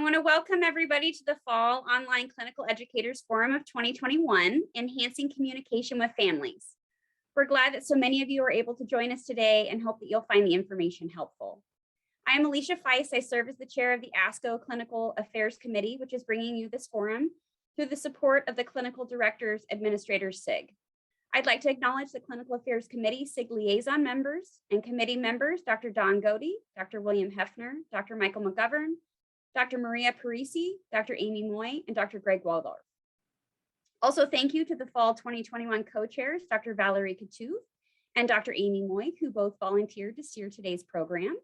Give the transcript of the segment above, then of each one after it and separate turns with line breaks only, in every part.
want to welcome everybody to the Fall Online Clinical Educators Forum of 2021, Enhancing Communication with Families. We're glad that so many of you are able to join us today and hope that you'll find the information helpful. I am Alicia Feist. I serve as the chair of the ASCO Clinical Affairs Committee, which is bringing you this forum through the support of the Clinical Directors Administrators SIG. I'd like to acknowledge the Clinical Affairs Committee SIG liaison members and committee members, Dr. Don Godey, Dr. William Hefner, Dr. Michael McGovern, Dr. Maria Parisi, Dr. Amy Moy, and Dr. Greg Waldorf. Also, thank you to the Fall 2021 co-chairs, Dr. Valerie Coutu and Dr. Amy Moy, who both volunteered to steer today's program.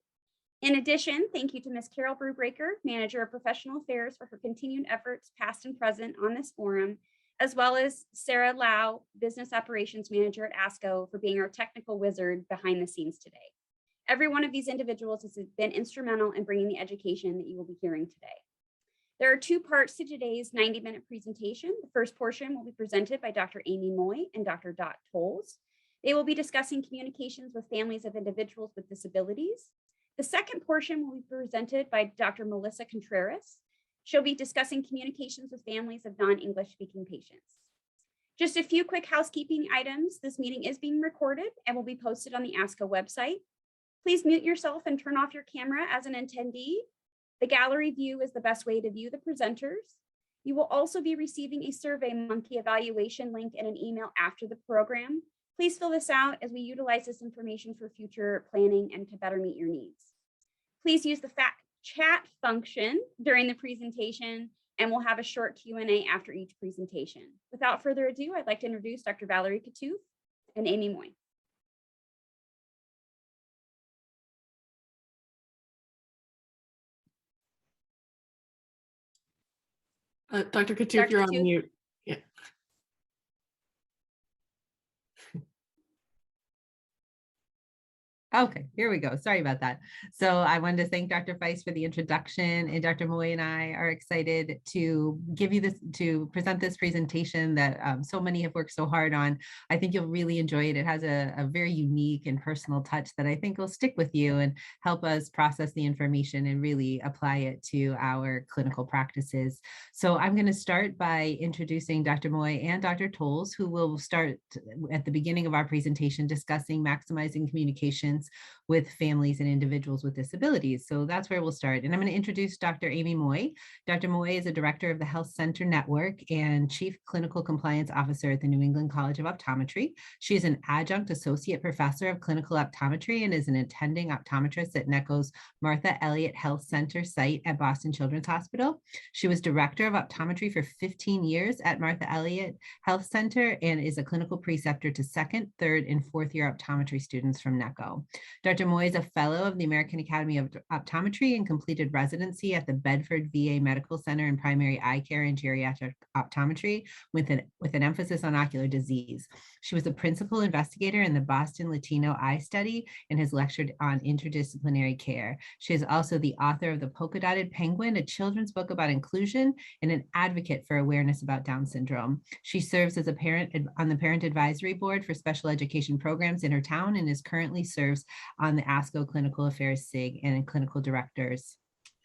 In addition, thank you to Ms. Carol Brubreaker, Manager of Professional Affairs, for her continued efforts, past and present, on this forum, as well as Sarah Lau, Business Operations Manager at ASCO, for being our technical wizard behind the scenes today. Every one of these individuals has been instrumental in bringing the education that you will be hearing today. There are two parts to today's 90-minute presentation. The first portion will be presented by Dr. Amy Moy and Dr. Dot Tolles. They will be discussing communications with families of individuals with disabilities. The second portion will be presented by Dr. Melissa Contreras. She'll be discussing communications with families of non-English speaking patients. Just a few quick housekeeping items. This meeting is being recorded and will be posted on the ASCO website. Please mute yourself and turn off your camera as an attendee. The gallery view is the best way to view the presenters. You will also be receiving a SurveyMonkey evaluation link in an email after the program. Please fill this out as we utilize this information for future planning and to better meet your needs. Please use the chat function during the presentation, and we'll have a short Q&A after each presentation. Without further ado, I'd like to introduce Dr. Valerie Coutu and Amy Moy.
Dr. Coutu, if you're on mute. Yeah.
Okay, here we go. Sorry about that. So I wanted to thank Dr. Feist for the introduction, and Dr. Moy and I are excited to present this presentation that so many have worked so hard on. I think you'll really enjoy it. It has a very unique and personal touch that I think will stick with you and help us process the information and really apply it to our clinical practices. So I'm going to start by introducing Dr. Moy and Dr. Tolles, who will start at the beginning of our presentation discussing maximizing communications with families and individuals with disabilities. So that's where we'll start. And I'm going to introduce Dr. Amy Moy. Dr. Moy is a director of the Health Center Network and Chief Clinical Compliance Officer at the New England College of Optometry. She is an adjunct associate professor of clinical optometry and is an attending optometrist at NECO's Martha Elliott Health Center site at Boston Children's Hospital. She was director of optometry for 15 years at Martha Elliott Health Center and is a clinical preceptor to second, third, and fourth year optometry students from NECO. Dr. Moy is a fellow of the American Academy of Optometry and completed residency at the Bedford VA Medical Center in primary eye care and geriatric optometry with an emphasis on ocular disease. She was a principal investigator in the Boston Latino Eye Study and has lectured on interdisciplinary care. She is also the author of The Polka Dotted Penguin, a children's book about inclusion, and an advocate for awareness about Down syndrome. She serves as a parent on the Parent Advisory Board for special education programs in her town and is currently serves on the ASCO Clinical Affairs SIG and Clinical Directors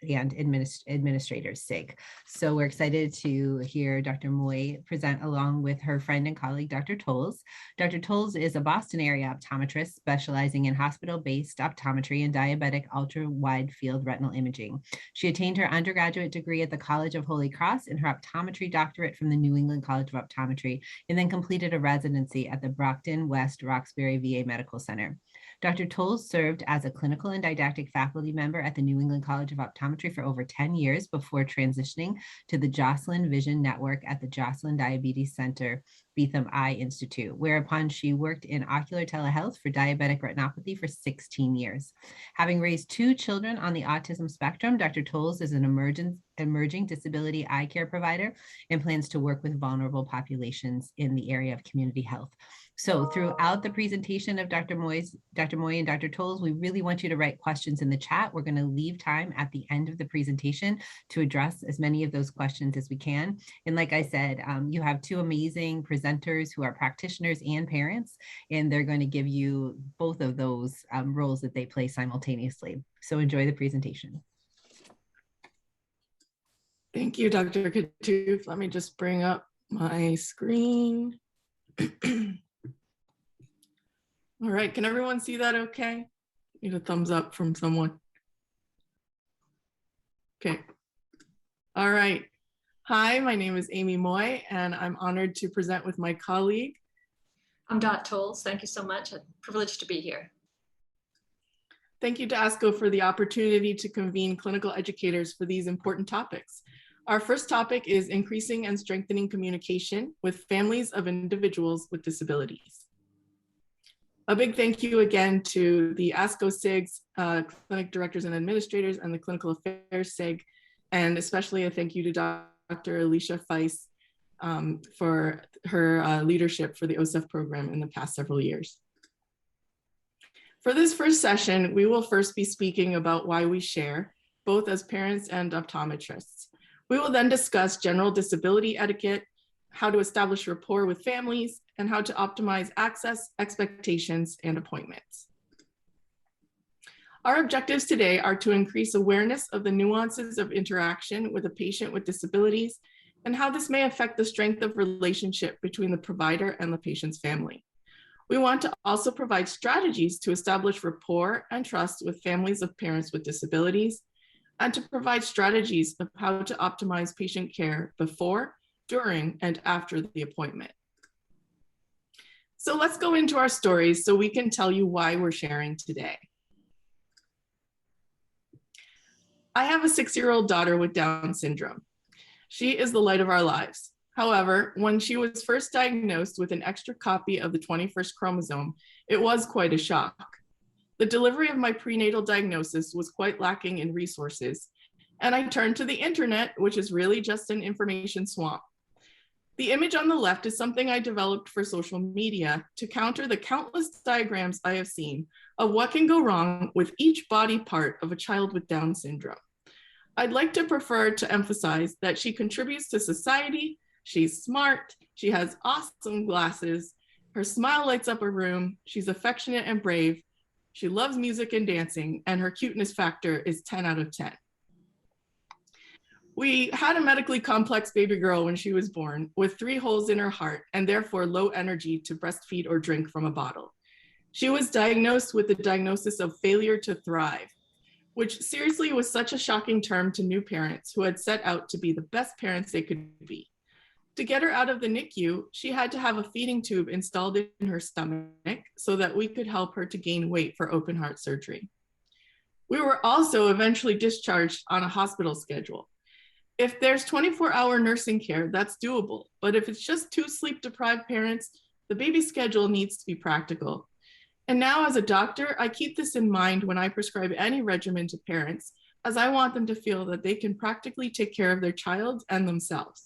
and Administrators SIG. So we're excited to hear Dr. Moy present along with her friend and colleague, Dr. Tolles. Dr. Tolles is a Boston area optometrist specializing in hospital-based optometry and diabetic ultra-wide field retinal imaging. She attained her undergraduate degree at the College of Holy Cross and her optometry doctorate from the New England College of Optometry, and then completed a residency at the Brockton West Roxbury VA Medical Center. Dr. Tolles served as a clinical and didactic faculty member at the New England College of Optometry for over 10 years before transitioning to the Joslin Vision Network at the Joslin Diabetes Center, Beetham Eye Institute, whereupon she worked in ocular telehealth for diabetic retinopathy for 16 years. Having raised 2 children on the autism spectrum, Dr. Tolles is an emerging disability eye care provider and plans to work with vulnerable populations in the area of community health. So throughout the presentation of Dr. Moy and Dr. Tolles, we really want you to write questions in the chat. We're going to leave time at the end of the presentation to address as many of those questions as we can. And like I said, you have 2 amazing presenters who are practitioners and parents, and they're going to give you both of those roles that they play simultaneously. So enjoy the presentation.
Thank you, Dr. Katoof. Let me just bring up my screen. All right, can everyone see that okay? Need a thumbs up from someone. Okay. All right. Hi, my name is Amy Moy, and I'm honored to present with my colleague.
I'm Dot Tolles. Thank you so much. A privilege to be here.
Thank you to ASCO for the opportunity to convene clinical educators for these important topics. Our first topic is increasing and strengthening communication with families of individuals with disabilities. A big thank you again to the ASCO SIGs, clinic directors and administrators, and the Clinical Affairs SIG, and especially a thank you to Dr. Alicia Feiss for her leadership for the OSEF program in the past several years. For this first session, we will first be speaking about why we share, both as parents and optometrists. We will then discuss general disability etiquette, how to establish rapport with families, and how to optimize access, expectations, and appointments. Our objectives today are to increase awareness of the nuances of interaction with a patient with disabilities and how this may affect the strength of relationship between the provider and the patient's family. We want to also provide strategies to establish rapport and trust with families of parents with disabilities, and to provide strategies of how to optimize patient care before, during, and after the appointment. So let's go into our stories so we can tell you why we're sharing today. I have a 6-year-old daughter with Down syndrome. She is the light of our lives. However, when she was first diagnosed with an extra copy of the 21st chromosome, it was quite a shock. The delivery of my prenatal diagnosis was quite lacking in resources, and I turned to the internet, which is really just an information swamp. The image on the left is something I developed for social media to counter the countless diagrams I have seen of what can go wrong with each body part of a child with Down syndrome. I'd like to prefer to emphasize that she contributes to society, she's smart, she has awesome glasses, her smile lights up a room, she's affectionate and brave, she loves music and dancing, and her cuteness factor is 10 out of 10. We had a medically complex baby girl when she was born with 3 holes in her heart and therefore low energy to breastfeed or drink from a bottle. She was diagnosed with the diagnosis of failure to thrive, which seriously was such a shocking term to new parents who had set out to be the best parents they could be. To get her out of the NICU, she had to have a feeding tube installed in her stomach so that we could help her to gain weight for open heart surgery. We were also eventually discharged on a hospital schedule. If there's 24-hour nursing care, that's doable. But if it's just 2 sleep-deprived parents, the baby schedule needs to be practical. And now as a doctor, I keep this in mind when I prescribe any regimen to parents, as I want them to feel that they can practically take care of their child and themselves.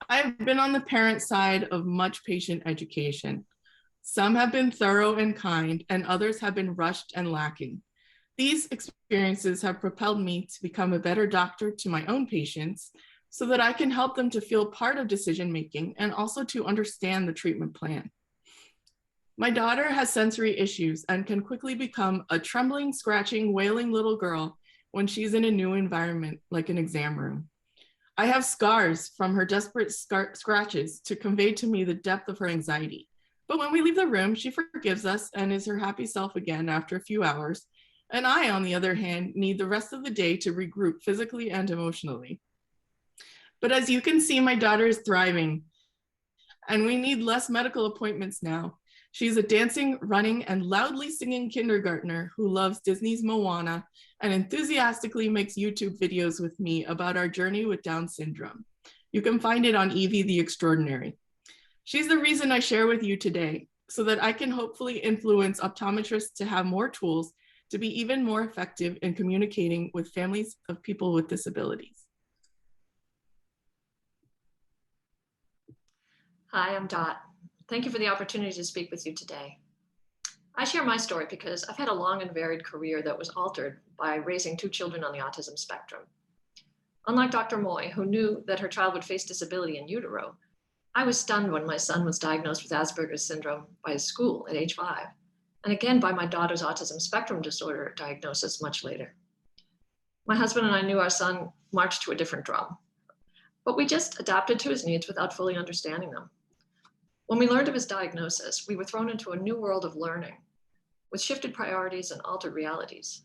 I've been on the parent side of much patient education. Some have been thorough and kind, and others have been rushed and lacking. These experiences have propelled me to become a better doctor to my own patients so that I can help them to feel part of decision-making and also to understand the treatment plan. My daughter has sensory issues and can quickly become a trembling, scratching, wailing little girl when she's in a new environment, like an exam room. I have scars from her desperate scratches to convey to me the depth of her anxiety. But when we leave the room, she forgives us and is her happy self again after a few hours. And I, on the other hand, need the rest of the day to regroup physically and emotionally. But as you can see, my daughter is thriving, and we need less medical appointments now. She's a dancing, running, and loudly singing kindergartner who loves Disney's Moana and enthusiastically makes YouTube videos with me about our journey with Down syndrome. You can find it on Evie the Extraordinary. She's the reason I share with you today, so that I can hopefully influence optometrists to have more tools to be even more effective in communicating with families of people with disabilities.
Hi, I'm Dot. Thank you for the opportunity to speak with you today. I share my story because I've had a long and varied career that was altered by raising 2 children on the autism spectrum. Unlike Dr. Moy, who knew that her child would face disability in utero, I was stunned when my son was diagnosed with Asperger's syndrome by his school at age 5, and again by my daughter's autism spectrum disorder diagnosis much later. My husband and I knew our son march to a different drum. But we just adapted to his needs without fully understanding them. When we learned of his diagnosis, we were thrown into a new world of learning with shifted priorities and altered realities.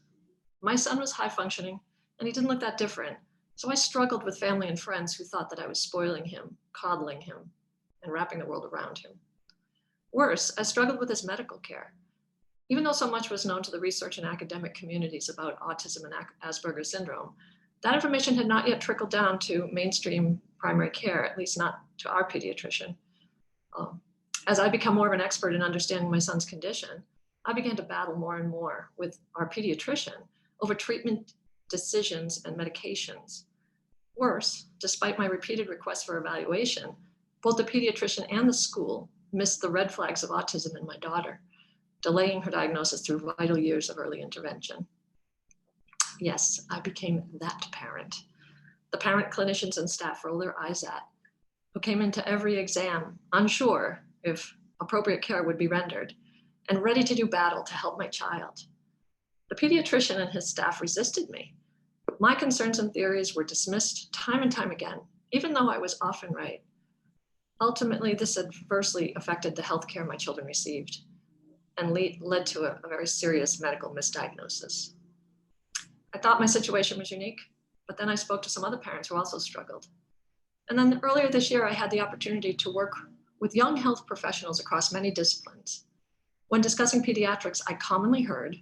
My son was high functioning and he didn't look that different. So I struggled with family and friends who thought that I was spoiling him, coddling him, and wrapping the world around him. Worse, I struggled with his medical care. Even though so much was known to the research and academic communities about autism and Asperger's syndrome, that information had not yet trickled down to mainstream primary care, at least not to our pediatrician. As I become more of an expert in understanding my son's condition, I began to battle more and more with our pediatrician over treatment decisions and medications. Worse, despite my repeated requests for evaluation, both the pediatrician and the school missed the red flags of autism in my daughter, delaying her diagnosis through vital years of early intervention. Yes, I became that parent, the parent clinicians and staff roll their eyes at, who came into every exam unsure if appropriate care would be rendered and ready to do battle to help my child. The pediatrician and his staff resisted me. My concerns and theories were dismissed time and time again, even though I was often right. Ultimately, this adversely affected the healthcare my children received and led to a very serious medical misdiagnosis. I thought my situation was unique, but then I spoke to some other parents who also struggled. And then earlier this year, I had the opportunity to work with young health professionals across many disciplines. When discussing pediatrics, I commonly heard,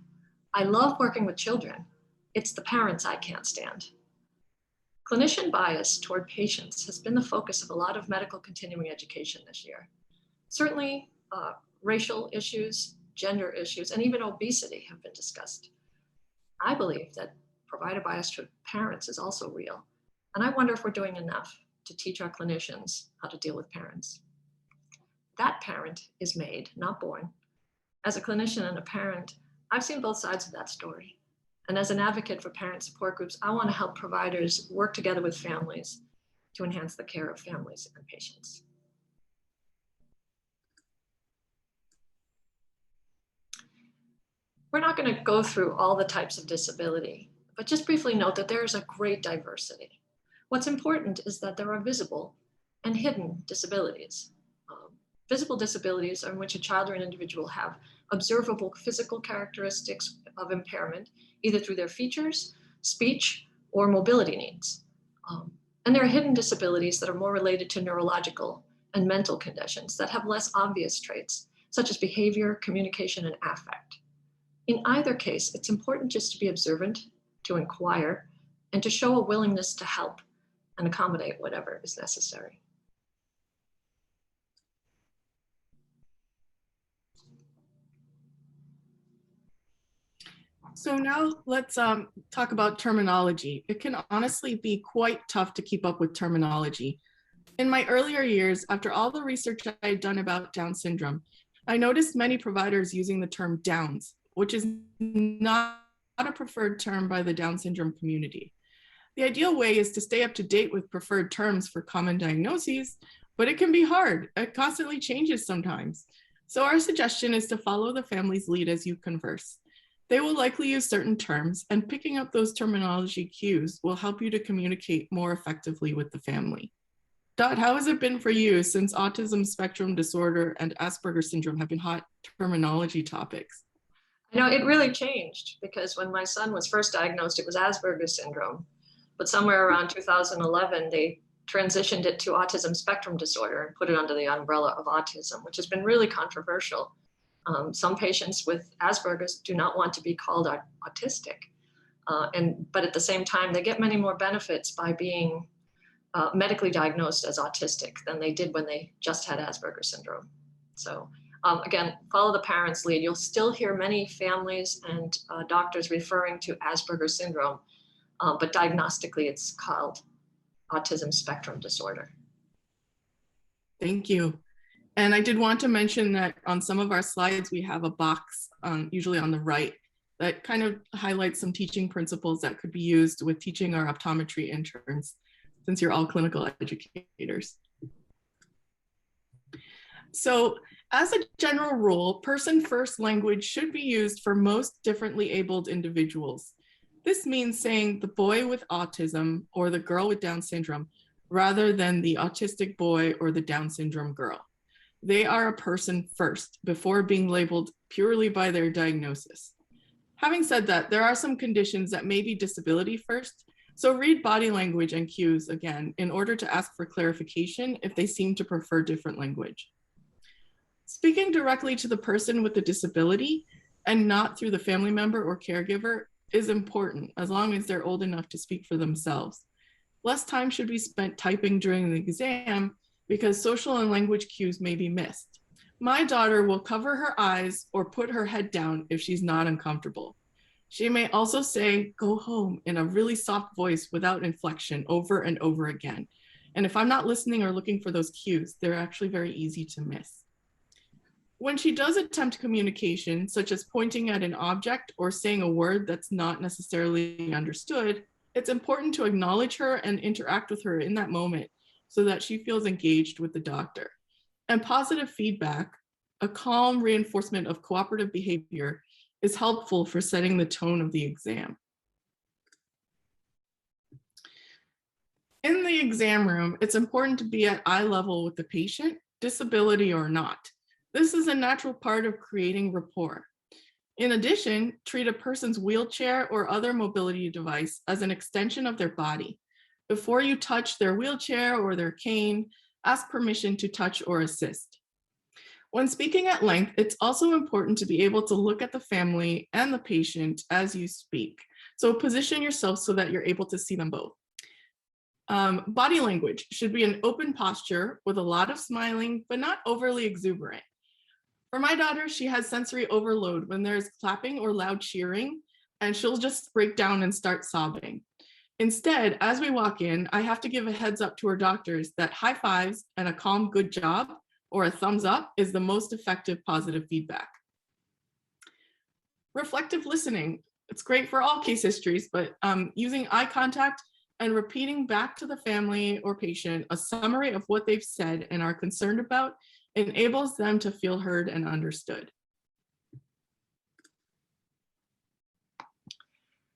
"I love working with children. It's the parents I can't stand." Clinician bias toward patients has been the focus of a lot of medical continuing education this year. Certainly, racial issues, gender issues, and even obesity have been discussed. I believe that provider bias toward parents is also real, and I wonder if we're doing enough to teach our clinicians how to deal with parents. That parent is made, not born. As a clinician and a parent, I've seen both sides of that story. And as an advocate for parent support groups, I want to help providers work together with families to enhance the care of families and patients. We're not going to go through all the types of disability, but just briefly note that there is a great diversity. What's important is that there are visible and hidden disabilities. Visible disabilities are in which a child or an individual have observable physical characteristics of impairment, either through their features, speech, or mobility needs. And there are hidden disabilities that are more related to neurological and mental conditions that have less obvious traits, such as behavior, communication, and affect. In either case, it's important just to be observant, to inquire, and to show a willingness to help and accommodate whatever is necessary.
So now let's talk about terminology. It can honestly be quite tough to keep up with terminology. In my earlier years, after all the research I had done about Down syndrome, I noticed many providers using the term Downs, which is not a preferred term by the Down syndrome community. The ideal way is to stay up to date with preferred terms for common diagnoses, but it can be hard. It constantly changes sometimes. So our suggestion is to follow the family's lead as you converse. They will likely use certain terms, and picking up those terminology cues will help you to communicate more effectively with the family. Dot, how has it been for you since autism spectrum disorder and Asperger's syndrome have been hot terminology topics?
You know, it really changed because when my son was first diagnosed, it was Asperger's syndrome. But somewhere around 2011, they transitioned it to autism spectrum disorder and put it under the umbrella of autism, which has been really controversial. Some patients with Asperger's do not want to be called autistic, but at the same time, they get many more benefits by being medically diagnosed as autistic than they did when they just had Asperger's syndrome. So again, follow the parents' lead. You'll still hear many families and doctors referring to Asperger's syndrome, but diagnostically it's called autism spectrum disorder.
Thank you. And I did want to mention that on some of our slides, we have a box, usually on the right, that kind of highlights some teaching principles that could be used with teaching our optometry interns, since you're all clinical educators. So as a general rule, person-first language should be used for most differently abled individuals. This means saying the boy with autism or the girl with Down syndrome rather than the autistic boy or the Down syndrome girl. They are a person first before being labeled purely by their diagnosis. Having said that, there are some conditions that may be disability first, so read body language and cues again in order to ask for clarification if they seem to prefer different language. Speaking directly to the person with the disability and not through the family member or caregiver is important as long as they're old enough to speak for themselves. Less time should be spent typing during the exam because social and language cues may be missed. My daughter will cover her eyes or put her head down if she's not uncomfortable. She may also say, "Go home," in a really soft voice without inflection over and over again. And if I'm not listening or looking for those cues, they're actually very easy to miss. When she does attempt communication, such as pointing at an object or saying a word that's not necessarily understood, it's important to acknowledge her and interact with her in that moment so that she feels engaged with the doctor. And positive feedback, a calm reinforcement of cooperative behavior, is helpful for setting the tone of the exam. In the exam room, it's important to be at eye level with the patient, disability or not. This is a natural part of creating rapport. In addition, treat a person's wheelchair or other mobility device as an extension of their body. Before you touch their wheelchair or their cane, ask permission to touch or assist. When speaking at length, it's also important to be able to look at the family and the patient as you speak. So position yourself so that you're able to see them both. Body language should be an open posture with a lot of smiling, but not overly exuberant. For my daughter, she has sensory overload when there's clapping or loud cheering, and she'll just break down and start sobbing. Instead, as we walk in, I have to give a heads up to her doctors that high fives and a calm good job or a thumbs up is the most effective positive feedback. Reflective listening. It's great for all case histories, but using eye contact and repeating back to the family or patient a summary of what they've said and are concerned about enables them to feel heard and understood.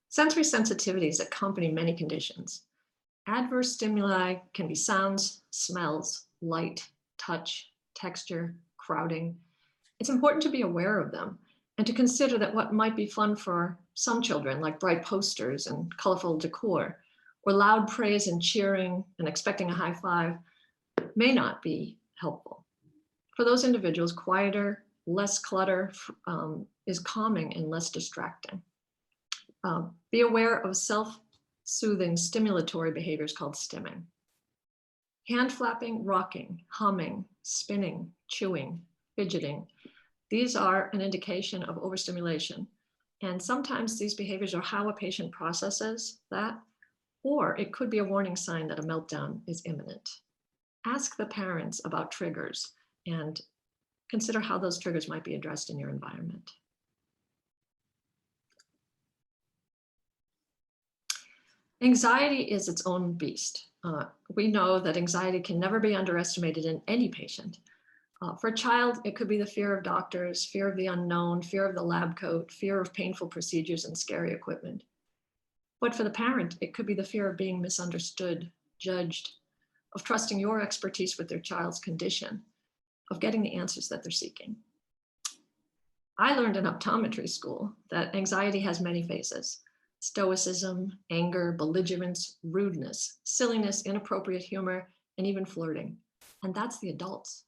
Sensory sensitivities accompany many conditions. Adverse stimuli can be sounds, smells, light, touch, texture, crowding. It's important to be aware of them and to consider that what might be fun for some children, like bright posters and colorful decor, or loud praise and cheering and expecting a high five, may not be helpful. For those individuals, quieter, less clutter is calming and less distracting. Be aware of self-soothing stimulatory behaviors called stimming. Hand flapping, rocking, humming, spinning, chewing, fidgeting. These are an indication of overstimulation. And sometimes these behaviors are how a patient processes that, or it could be a warning sign that a meltdown is imminent. Ask the parents about triggers and consider how those triggers might be addressed in your environment. Anxiety is its own beast. We know that anxiety can never be underestimated in any patient. For a child, it could be the fear of doctors, fear of the unknown, fear of the lab coat, fear of painful procedures and scary equipment. But for the parent, it could be the fear of being misunderstood, judged, of trusting your expertise with their child's condition, of getting the answers that they're seeking. I learned in optometry school that anxiety has many faces: stoicism, anger, belligerence, rudeness, silliness, inappropriate humor, and even flirting. And that's the adults.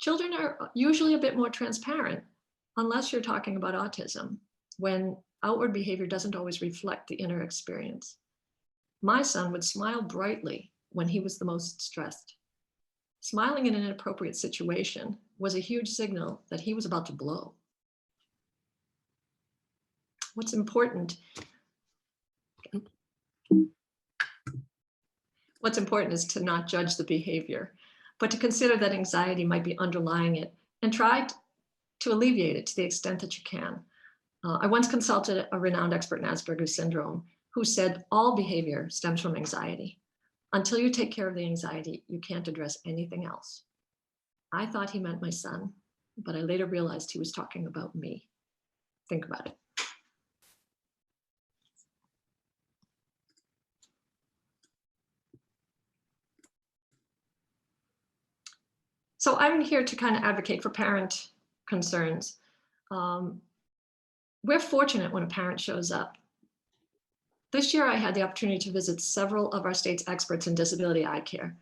Children are usually a bit more transparent, unless you're talking about autism, when outward behavior doesn't always reflect the inner experience. My son would smile brightly when he was the most stressed. Smiling in an inappropriate situation was a huge signal that he was about to blow. What's important is to not judge the behavior, but to consider that anxiety might be underlying it and try to alleviate it to the extent that you can. I once consulted a renowned expert in Asperger's syndrome who said all behavior stems from anxiety. Until you take care of the anxiety, you can't address anything else. I thought he meant my son, but I later realized he was talking about me. Think about it. So I'm here to kind of advocate for parent concerns. We're fortunate when a parent shows up. This year, I had the opportunity to visit several of our state's experts in disability eye care.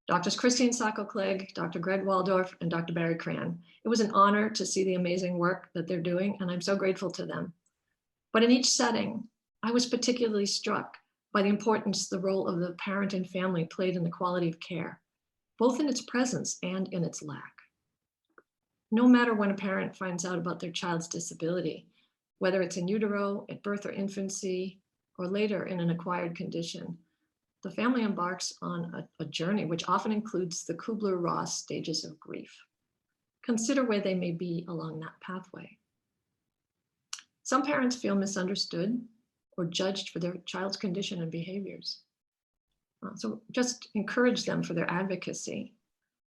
Drs. Christine Sacco-Clegg, Dr. Greg Waldorf, and Dr. Barry Cran. It was an honor to see the amazing work that they're doing, and I'm so grateful to them. But in each setting, I was particularly struck by the importance the role of the parent and family played in the quality of care, both in its presence and in its lack. No matter when a parent finds out about their child's disability, whether it's in utero, at birth or infancy, or later in an acquired condition, the family embarks on a journey which often includes the Kubler-Ross stages of grief. Consider where they may be along that pathway. Some parents feel misunderstood or judged for their child's condition and behaviors. So just encourage them for their advocacy.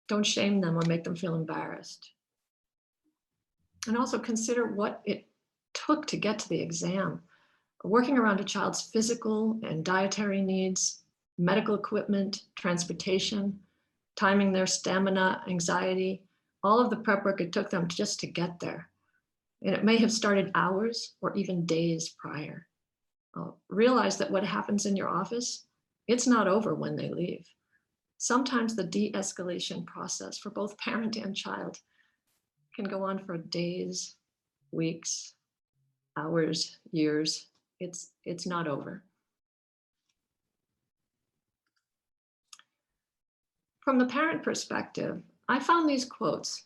Don't shame them or make them feel embarrassed. And also consider what it took to get to the exam. Working around a child's physical and dietary needs, medical equipment, transportation, timing their stamina, anxiety, all of the prep work it took them just to get there. And it may have started hours or even days prior. Realize that what happens in your office, it's not over when they leave. Sometimes the de-escalation process for both parent and child can go on for days, weeks, hours, years. It's not over. From the parent perspective, I found these quotes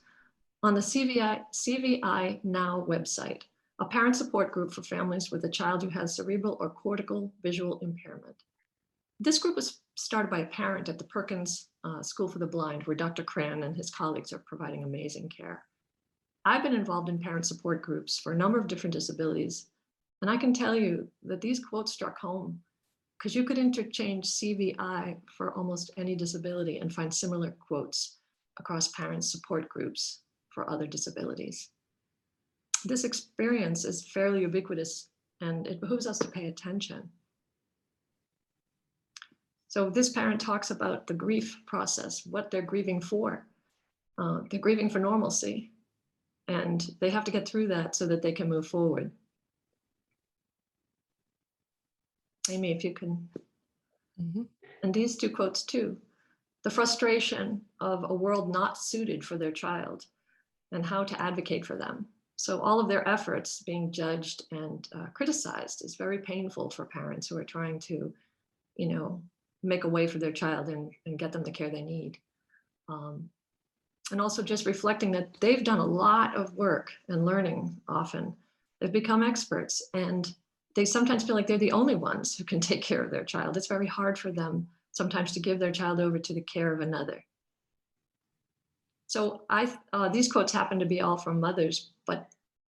on the CVI Now website, a parent support group for families with a child who has cerebral or cortical visual impairment. This group was started by a parent at the Perkins School for the Blind, where Dr. Cran and his colleagues are providing amazing care. I've been involved in parent support groups for a number of different disabilities, and I can tell you that these quotes struck home, because you could interchange CVI for almost any disability and find similar quotes across parent support groups for other disabilities. This experience is fairly ubiquitous, and it behooves us to pay attention. So this parent talks about the grief process, what they're grieving for. They're grieving for normalcy, and they have to get through that so that they can move forward. Amy, if you can. Mm-hmm. And these two quotes too. The frustration of a world not suited for their child and how to advocate for them. So all of their efforts being judged and criticized is very painful for parents who are trying to, make a way for their child and get them the care they need. And also just reflecting that they've done a lot of work and learning often. They've become experts, and they sometimes feel like they're the only ones who can take care of their child. It's very hard for them sometimes to give their child over to the care of another. So these quotes happen to be all from mothers, but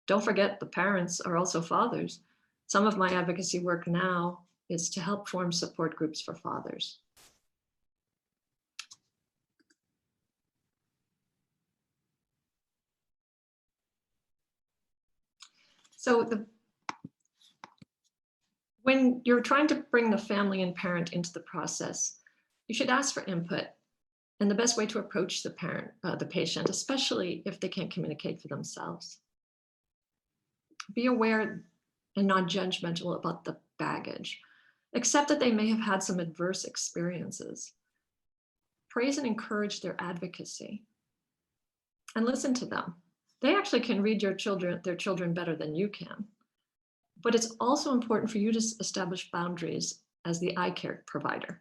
don't forget the parents are also fathers. Some of my advocacy work now is to help form support groups for fathers. So when you're trying to bring the family and parent into the process, you should ask for input and the best way to approach the patient, especially if they can't communicate for themselves. Be aware and non-judgmental about the baggage. Accept that they may have had some adverse experiences. Praise and encourage their advocacy. And listen to them. They actually can read their children better than you can. But it's also important for you to establish boundaries as the eye care provider.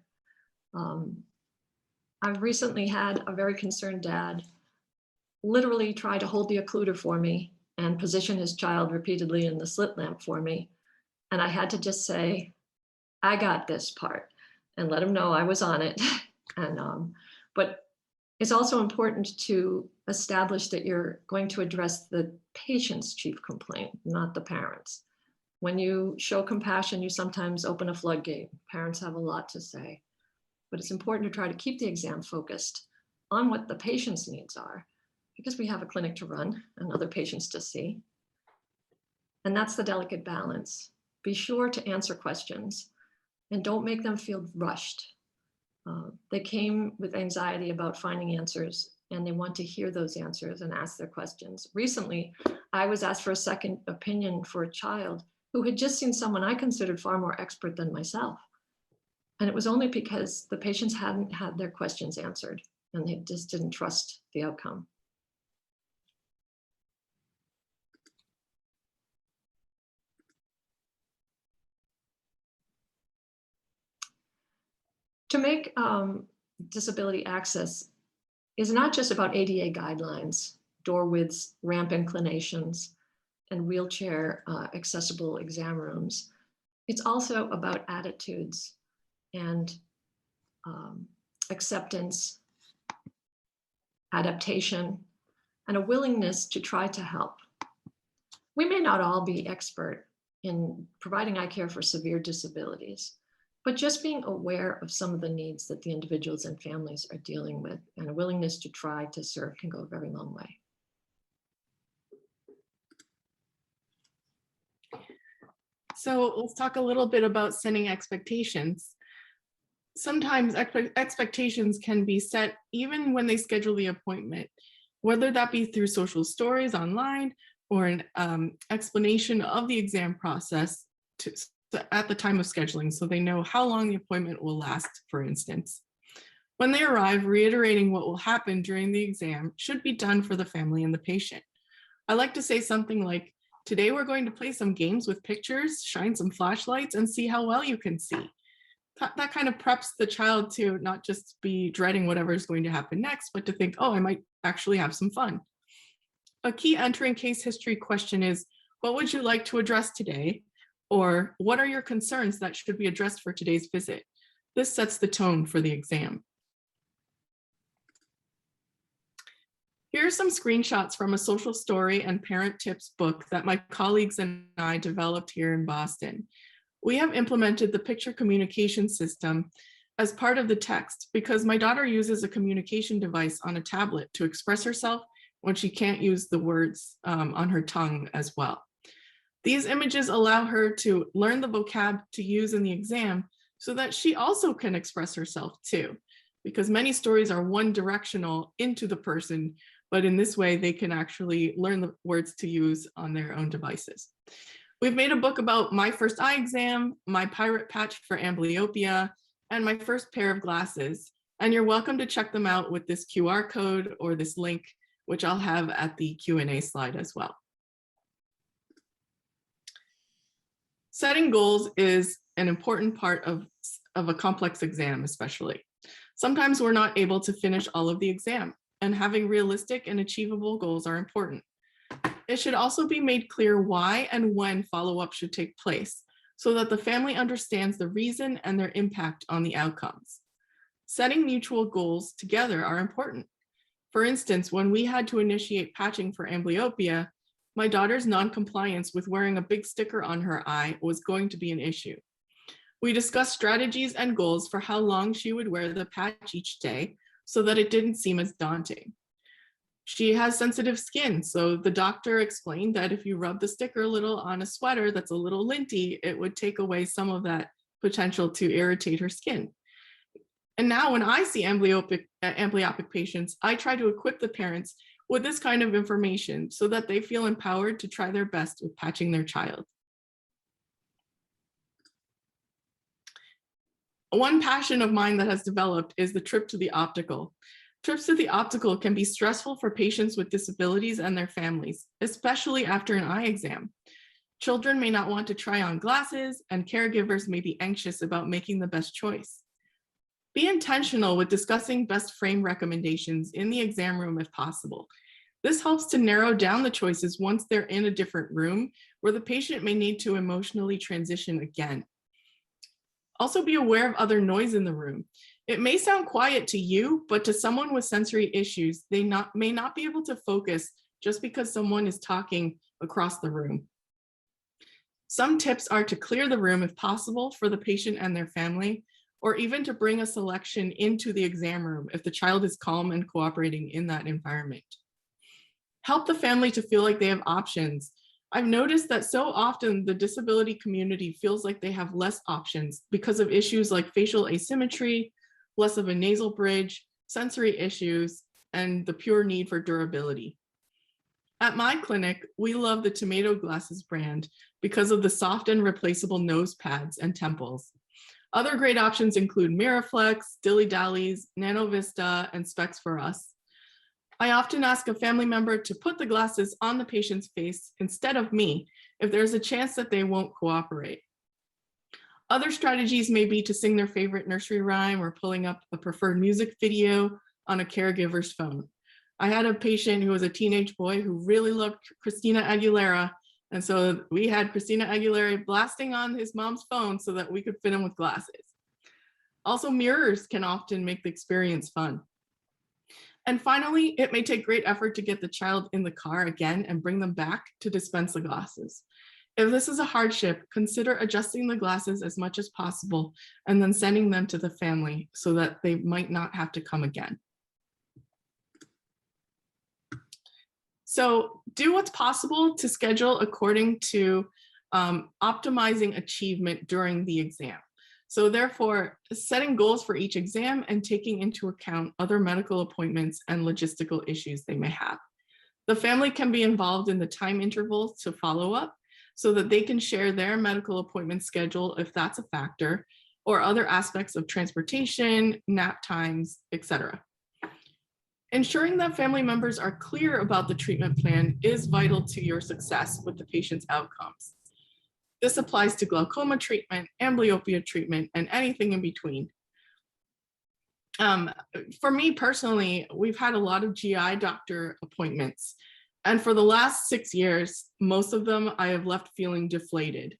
I've recently had a very concerned dad literally try to hold the occluder for me and position his child repeatedly in the slit lamp for me. And I had to just say, I got this part, and let him know I was on it. But it's also important to establish that you're going to address the patient's chief complaint, not the parents. When you show compassion, you sometimes open a floodgate. Parents have a lot to say, but it's important to try to keep the exam focused on what the patient's needs are, because we have a clinic to run and other patients to see. And that's the delicate balance. Be sure to answer questions and don't make them feel rushed. They came with anxiety about finding answers, and they want to hear those answers and ask their questions. Recently, I was asked for a second opinion for a child who had just seen someone I considered far more expert than myself. And it was only because the patients hadn't had their questions answered and they just didn't trust the outcome. To make disability access is not just about ADA guidelines, door widths, ramp inclinations, and wheelchair accessible exam rooms. It's also about attitudes and acceptance, adaptation, and a willingness to try to help. We may not all be expert in providing eye care for severe disabilities, but just being aware of some of the needs that the individuals and families are dealing with and a willingness to try to serve can go a very long way.
So let's talk a little bit about setting expectations. Sometimes expectations can be set even when they schedule the appointment, whether that be through social stories online or an explanation of the exam process at the time of scheduling, so they know how long the appointment will last, for instance. When they arrive, reiterating what will happen during the exam should be done for the family and the patient. I like to say something like, today we're going to play some games with pictures, shine some flashlights, and see how well you can see. That kind of preps the child to not just be dreading whatever is going to happen next, but to think, oh, I might actually have some fun. A key entering case history question is, what would you like to address today? Or what are your concerns that should be addressed for today's visit? This sets the tone for the exam. Here are some screenshots from a social story and parent tips book that my colleagues and I developed here in Boston. We have implemented the picture communication system as part of the text because my daughter uses a communication device on a tablet to express herself when she can't use the words on her tongue as well. These images allow her to learn the vocab to use in the exam so that she also can express herself too, because many stories are one directional into the person, but in this way they can actually learn the words to use on their own devices. We've made a book about my first eye exam, my pirate patch for amblyopia, and my first pair of glasses. And you're welcome to check them out with this QR code or this link, which I'll have at the Q&A slide as well. Setting goals is an important part of a complex exam, especially. Sometimes we're not able to finish all of the exam, and having realistic and achievable goals are important. It should also be made clear why and when follow-up should take place, so that the family understands the reason and their impact on the outcomes. Setting mutual goals together are important. For instance, when we had to initiate patching for amblyopia, my daughter's non-compliance with wearing a big sticker on her eye was going to be an issue. We discussed strategies and goals for how long she would wear the patch each day so that it didn't seem as daunting. She has sensitive skin, so the doctor explained that if you rub the sticker a little on a sweater that's a little linty, it would take away some of that potential to irritate her skin. And now when I see amblyopic patients, I try to equip the parents with this kind of information so that they feel empowered to try their best with patching their child. One passion of mine that has developed is the trip to the optical. Trips to the optical can be stressful for patients with disabilities and their families, especially after an eye exam. Children may not want to try on glasses, and caregivers may be anxious about making the best choice. Be intentional with discussing best frame recommendations in the exam room if possible. This helps to narrow down the choices once they're in a different room where the patient may need to emotionally transition again. Also be aware of other noise in the room. It may sound quiet to you, but to someone with sensory issues, they may not be able to focus just because someone is talking across the room. Some tips are to clear the room if possible for the patient and their family, or even to bring a selection into the exam room if the child is calm and cooperating in that environment. Help the family to feel like they have options. I've noticed that so often the disability community feels like they have less options because of issues like facial asymmetry, less of a nasal bridge, sensory issues, and the pure need for durability. At my clinic, we love the Tomato Glasses brand because of the soft and replaceable nose pads and temples. Other great options include Miraflex, Dilly Dallies, Nano Vista, and Specs for Us. I often ask a family member to put the glasses on the patient's face instead of me if there's a chance that they won't cooperate. Other strategies may be to sing their favorite nursery rhyme or pulling up a preferred music video on a caregiver's phone. I had a patient who was a teenage boy who really loved Christina Aguilera, and so we had Christina Aguilera blasting on his mom's phone so that we could fit him with glasses. Also, mirrors can often make the experience fun. And finally, it may take great effort to get the child in the car again and bring them back to dispense the glasses. If this is a hardship, consider adjusting the glasses as much as possible and then sending them to the family so that they might not have to come again. So do what's possible to schedule according to optimizing achievement during the exam. So therefore, setting goals for each exam and taking into account other medical appointments and logistical issues they may have. The family can be involved in the time intervals to follow up so that they can share their medical appointment schedule if that's a factor, or other aspects of transportation, nap times, etc. Ensuring that family members are clear about the treatment plan is vital to your success with the patient's outcomes. This applies to glaucoma treatment, amblyopia treatment, and anything in between. For me personally, we've had a lot of GI doctor appointments. And for the last 6 years, most of them I have left feeling deflated.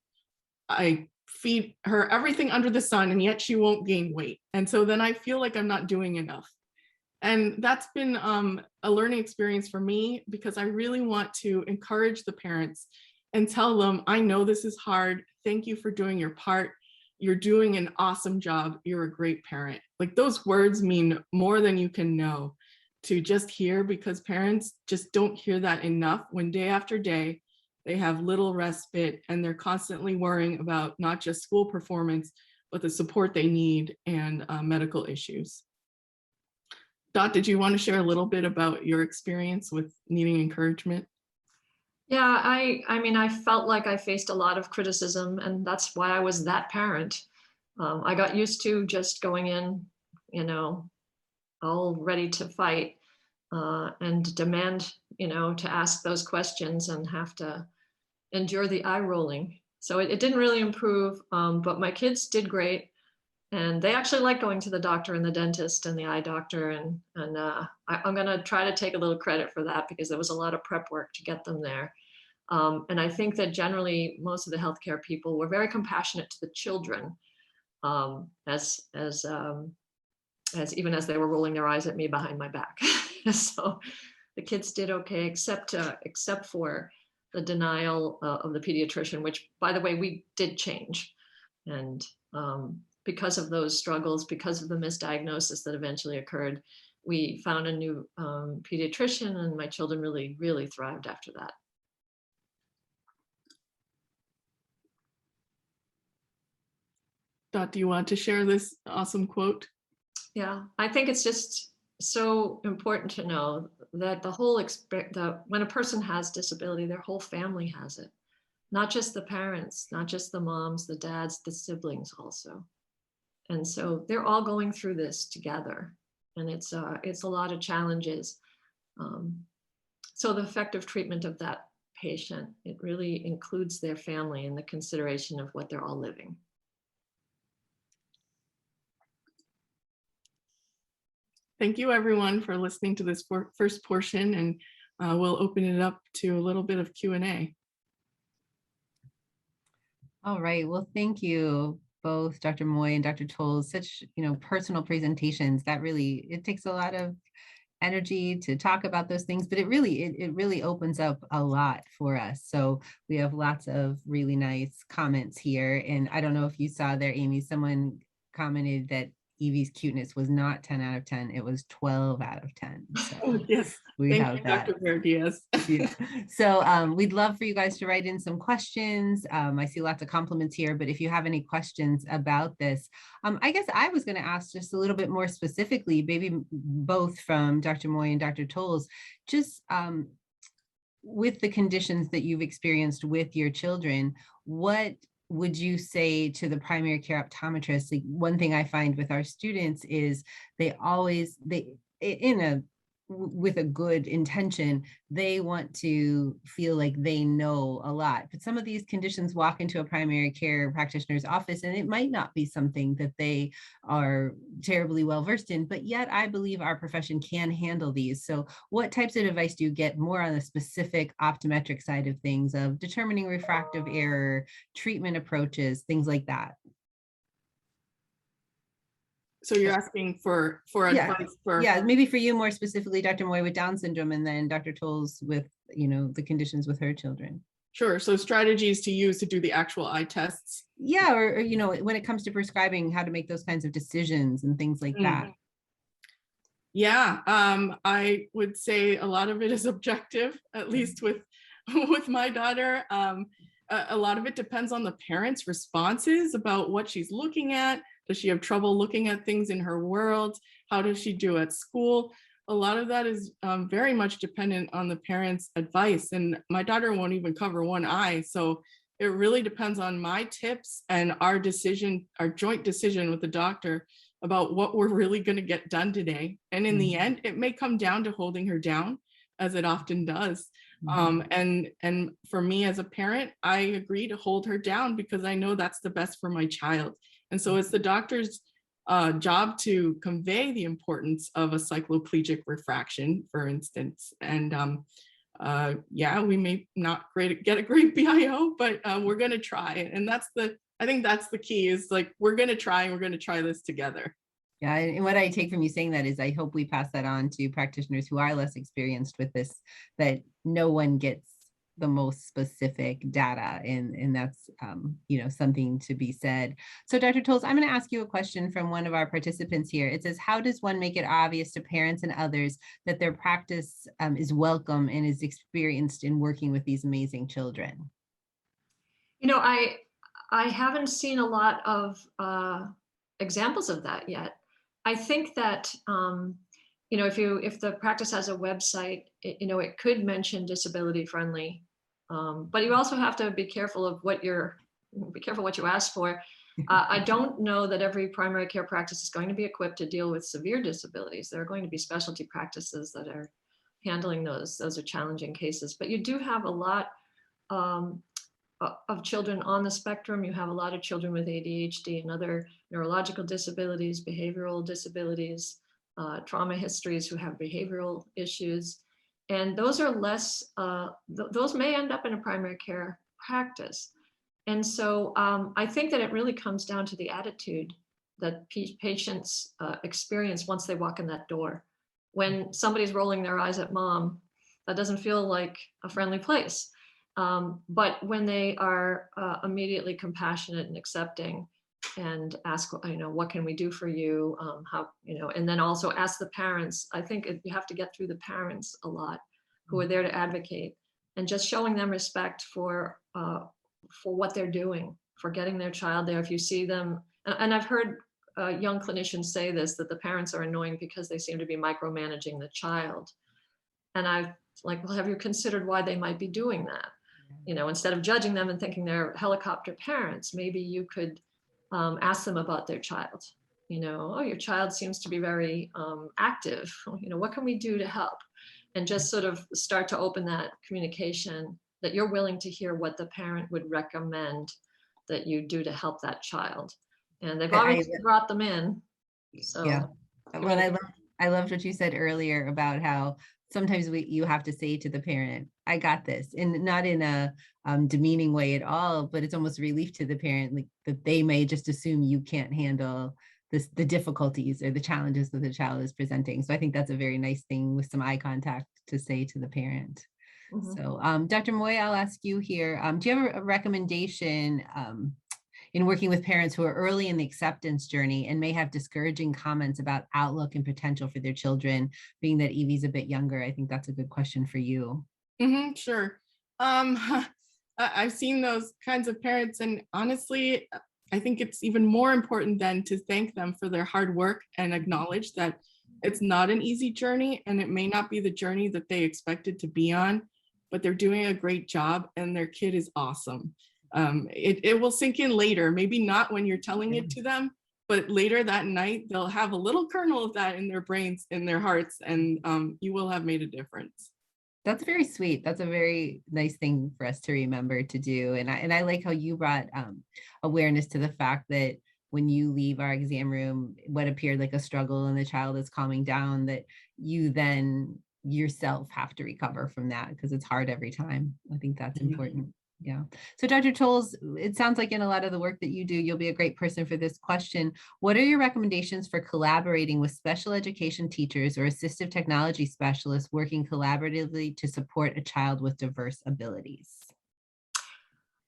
I feed her everything under the sun, and yet she won't gain weight. And so then I feel like I'm not doing enough. And that's been a learning experience for me, because I really want to encourage the parents and tell them, I know this is hard. Thank you for doing your part. You're doing an awesome job. You're a great parent. Like, those words mean more than you can know to just hear, because parents just don't hear that enough when day after day they have little respite and they're constantly worrying about not just school performance, but the support they need and medical issues. Dot, did you want to share a little bit about your experience with needing encouragement?
Yeah, I mean, I felt like I faced a lot of criticism, and that's why I was that parent. I got used to just going in, all ready to fight and demand, to ask those questions and have to endure the eye rolling. So it didn't really improve, but my kids did great. And they actually like going to the doctor and the dentist and the eye doctor. And I'm going to try to take a little credit for that, because there was a lot of prep work to get them there. And I think that generally most of the healthcare people were very compassionate to the children, as even as they were rolling their eyes at me behind my back. So the kids did okay, except for the denial of the pediatrician, which, by the way, we did change. And because of those struggles, because of the misdiagnosis that eventually occurred, we found a new pediatrician, and my children really, really thrived after that.
Dot, do you want to share this awesome quote?
Yeah, I think it's just so important to know that when a person has disability, their whole family has it. Not just the parents, not just the moms, the dads, the siblings also. And so they're all going through this together, and it's a lot of challenges. So the effective treatment of that patient, it really includes their family in the consideration of what they're all living.
Thank you, everyone, for listening to this first portion, and we'll open it up to a little bit of Q&A.
All right. Well, thank you both, Dr. Moy and Dr. Toles. Such, personal presentations. That really, it takes a lot of energy to talk about those things, but it really opens up a lot for us. So we have lots of really nice comments here. And I don't know if you saw there, Amy, someone commented that, Evie's cuteness was not 10 out of 10, it was 12 out of 10. So
Yes,
we
thank
have
you,
that.
Dr. Verdias.
Yeah. So we'd love for you guys to write in some questions. I see lots of compliments here, but if you have any questions about this, I guess I was going to ask just a little bit more specifically, maybe both from Dr. Moy and Dr. Tolles, just with the conditions that you've experienced with your children, what would you say to the primary care optometrist? Like, one thing I find with our students is with a good intention, they want to feel like they know a lot. But some of these conditions walk into a primary care practitioner's office and it might not be something that they are terribly well versed in, but yet I believe our profession can handle these. So what types of advice do you get more on the specific optometric side of things, of determining refractive error, treatment approaches, things like that?
So you're asking for advice for...
Yeah, maybe for you more specifically, Dr. Moy with Down syndrome, and then Dr. Tolles with, the conditions with her children.
Sure. So strategies to use to do the actual eye tests.
Yeah, or when it comes to prescribing, how to make those kinds of decisions and things like that.
Yeah, I would say a lot of it is objective, at least with my daughter. A lot of it depends on the parents' responses about what she's looking at. Does she have trouble looking at things in her world? How does she do at school? A lot of that is very much dependent on the parents' advice. And my daughter won't even cover one eye. So it really depends on my tips and our joint decision with the doctor about what we're really going to get done today. And in the end, it may come down to holding her down, as it often does. And for me as a parent, I agree to hold her down because I know that's the best for my child. And so it's the doctor's job to convey the importance of a cycloplegic refraction, for instance. And yeah, we may not get a great BIO, but we're going to try. And I think that's the key, is like, we're going to try, and we're going to try this together.
Yeah, and what I take from you saying that is I hope we pass that on to practitioners who are less experienced with this, that no one gets the most specific data, and that's something to be said. So Dr. Tolles, I'm going to ask you a question from one of our participants here. It says, how does one make it obvious to parents and others that their practice is welcome and is experienced in working with these amazing children?
I haven't seen a lot of examples of that yet. I think that if the practice has a website, it could mention disability friendly, but you also have to be careful of what you ask for. I don't know that every primary care practice is going to be equipped to deal with severe disabilities. There are going to be specialty practices that are handling those. Those are challenging cases, but you do have a lot of children on the spectrum. You have a lot of children with ADHD and other neurological disabilities, behavioral disabilities, trauma histories who have behavioral issues. And those are less, those may end up in a primary care practice. And so I think that it really comes down to the attitude that patients experience once they walk in that door. When somebody's rolling their eyes at mom, that doesn't feel like a friendly place. But when they are immediately compassionate and accepting and ask, what can we do for you? And then also ask the parents. I think you have to get through the parents a lot, who are there to advocate, and just showing them respect for what they're doing, for getting their child there. If you see them, and I've heard young clinicians say this, that the parents are annoying because they seem to be micromanaging the child. And I've like, well, have you considered why they might be doing that? Instead of judging them and thinking they're helicopter parents, maybe you could ask them about their child. Your child seems to be very active. What can we do to help? And just sort of start to open that communication, that you're willing to hear what the parent would recommend that you do to help that child. And they've already brought them in. So
yeah. Well, I loved what you said earlier about how sometimes you have to say to the parent, I got this, and not in a demeaning way at all, but it's almost a relief to the parent, like that they may just assume you can't handle the difficulties or the challenges that the child is presenting. So I think that's a very nice thing with some eye contact to say to the parent. So Dr. Moy, I'll ask you here, do you have a recommendation in working with parents who are early in the acceptance journey and may have discouraging comments about outlook and potential for their children, being that Evie's a bit younger? I think that's a good question for you.
Sure. I've seen those kinds of parents, and honestly, I think it's even more important than to thank them for their hard work and acknowledge that it's not an easy journey, and it may not be the journey that they expected to be on, but they're doing a great job and their kid is awesome. It will sink in later, maybe not when you're telling it to them, but later that night, they'll have a little kernel of that in their brains, in their hearts, and you will have made a difference.
That's very sweet. That's a very nice thing for us to remember to do. And I like how you brought awareness to the fact that when you leave our exam room, what appeared like a struggle and the child is calming down, that you then yourself have to recover from that because it's hard every time. I think that's important. Yeah. So Dr. Tolles, it sounds like in a lot of the work that you do, you'll be a great person for this question. What are your recommendations for collaborating with special education teachers or assistive technology specialists working collaboratively to support a child with diverse abilities?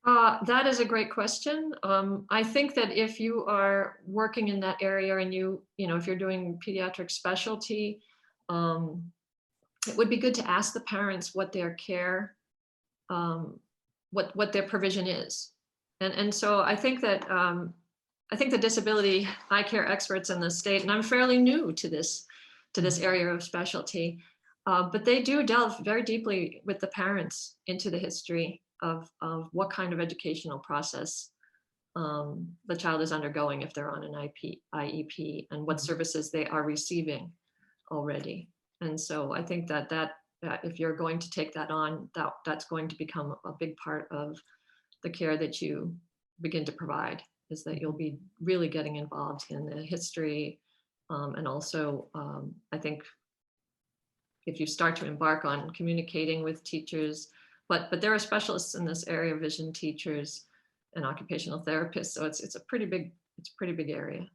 That is a great question. I think that if you are working in that area and if you're doing pediatric specialty, it would be good to ask the parents what their care, what their provision is. And so I think that the disability eye care experts in the state, and I'm fairly new to this area of specialty, but they do delve very deeply with the parents into the history of what kind of educational process the child is undergoing if they're on an IEP, and what services they are receiving already. And so I think that if you're going to take that on, that's going to become a big part of the care that you begin to provide, is that you'll be really getting involved in the history. And also, I think if you start to embark on communicating with teachers, but there are specialists in this area, vision teachers and occupational therapists. So it's a pretty big area.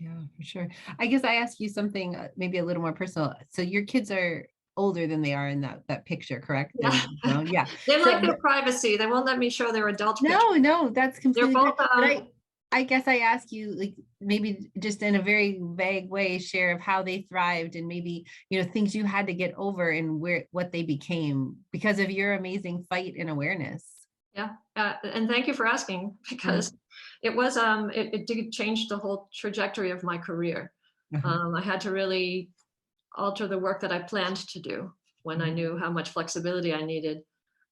Yeah, for sure. I guess I ask you something maybe a little more personal. So your kids are older than they are in that picture, correct?
Yeah.
Yeah.
They like their privacy. They won't let me show their adult pictures.
No, that's completely
They're both,
but I guess I ask you, like, maybe just in a very vague way, share of how they thrived and maybe, things you had to get over and what they became because of your amazing fight and awareness.
Yeah. And thank you for asking, because it was, it did change the whole trajectory of my career. I had to really alter the work that I planned to do when I knew how much flexibility I needed.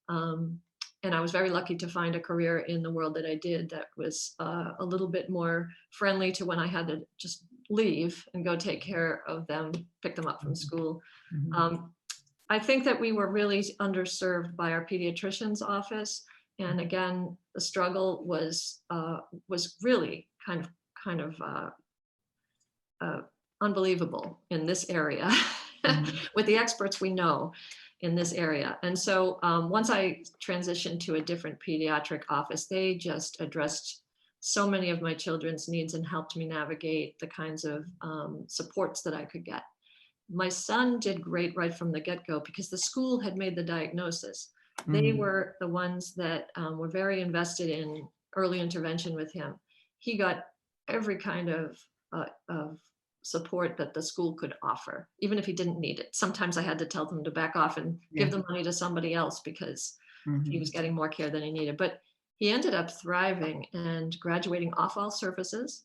And I was very lucky to find a career in the world that I did that was a little bit more friendly to when I had to just leave and go take care of them, pick them up from school. I think that we were really underserved by our pediatrician's office. And again, the struggle was really kind of unbelievable in this area with the experts we know in this area. And so once I transitioned to a different pediatric office, they just addressed so many of my children's needs and helped me navigate the kinds of supports that I could get. My son did great right from the get-go because the school had made the diagnosis. They were the ones that were very invested in early intervention with him. He got every kind of support that the school could offer, even if he didn't need it. Sometimes I had to tell them to back off and give the money to somebody else because he was getting more care than he needed. But he ended up thriving and graduating off all services.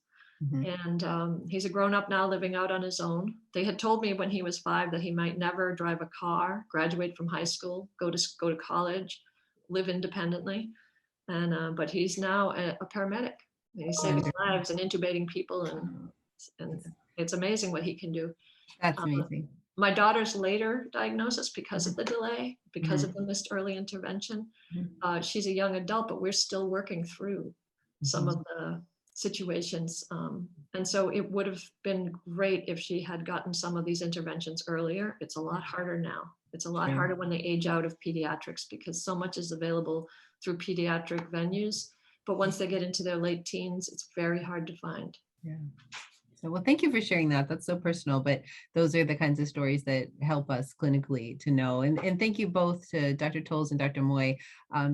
And he's a grown-up now, living out on his own. They had told me when he was 5 that he might never drive a car, graduate from high school, go to college, live independently. And but he's now a paramedic. He's saving lives and intubating people, and it's amazing what he can do.
That's amazing.
My daughter's later diagnosis, because of the delay, because of the missed early intervention, she's a young adult, but we're still working through some of the situations. And so it would have been great if she had gotten some of these interventions earlier. It's a lot harder now. It's a lot harder when they age out of pediatrics because so much is available through pediatric venues. But once they get into their late teens, it's very hard to find.
Yeah. So, well, thank you for sharing that. That's so personal, but those are the kinds of stories that help us clinically to know. And thank you both to Dr. Tolles and Dr. Moy,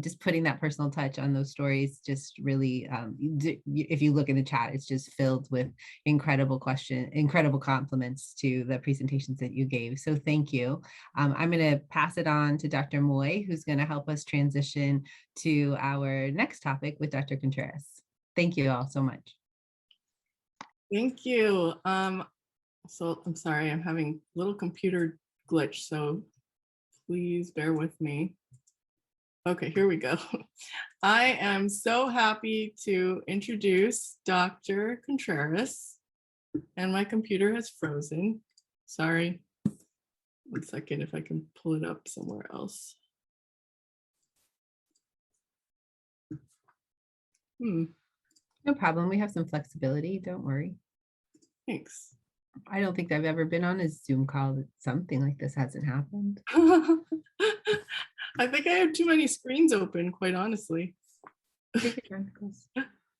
just putting that personal touch on those stories. Just really, if you look in the chat, it's just filled with incredible compliments to the presentations that you gave. So thank you. I'm going to pass it on to Dr. Moy, who's going to help us transition to our next topic with Dr. Contreras. Thank you all so much.
Thank you. So I'm sorry, I'm having a little computer glitch, so please bear with me. Okay, here we go. I am so happy to introduce Dr. Contreras, and my computer has frozen. Sorry. 1 second, if I can pull it up somewhere else.
No problem. We have some flexibility. Don't worry.
Thanks.
I don't think I've ever been on a Zoom call that something like this hasn't happened.
I think I have too many screens open, quite honestly.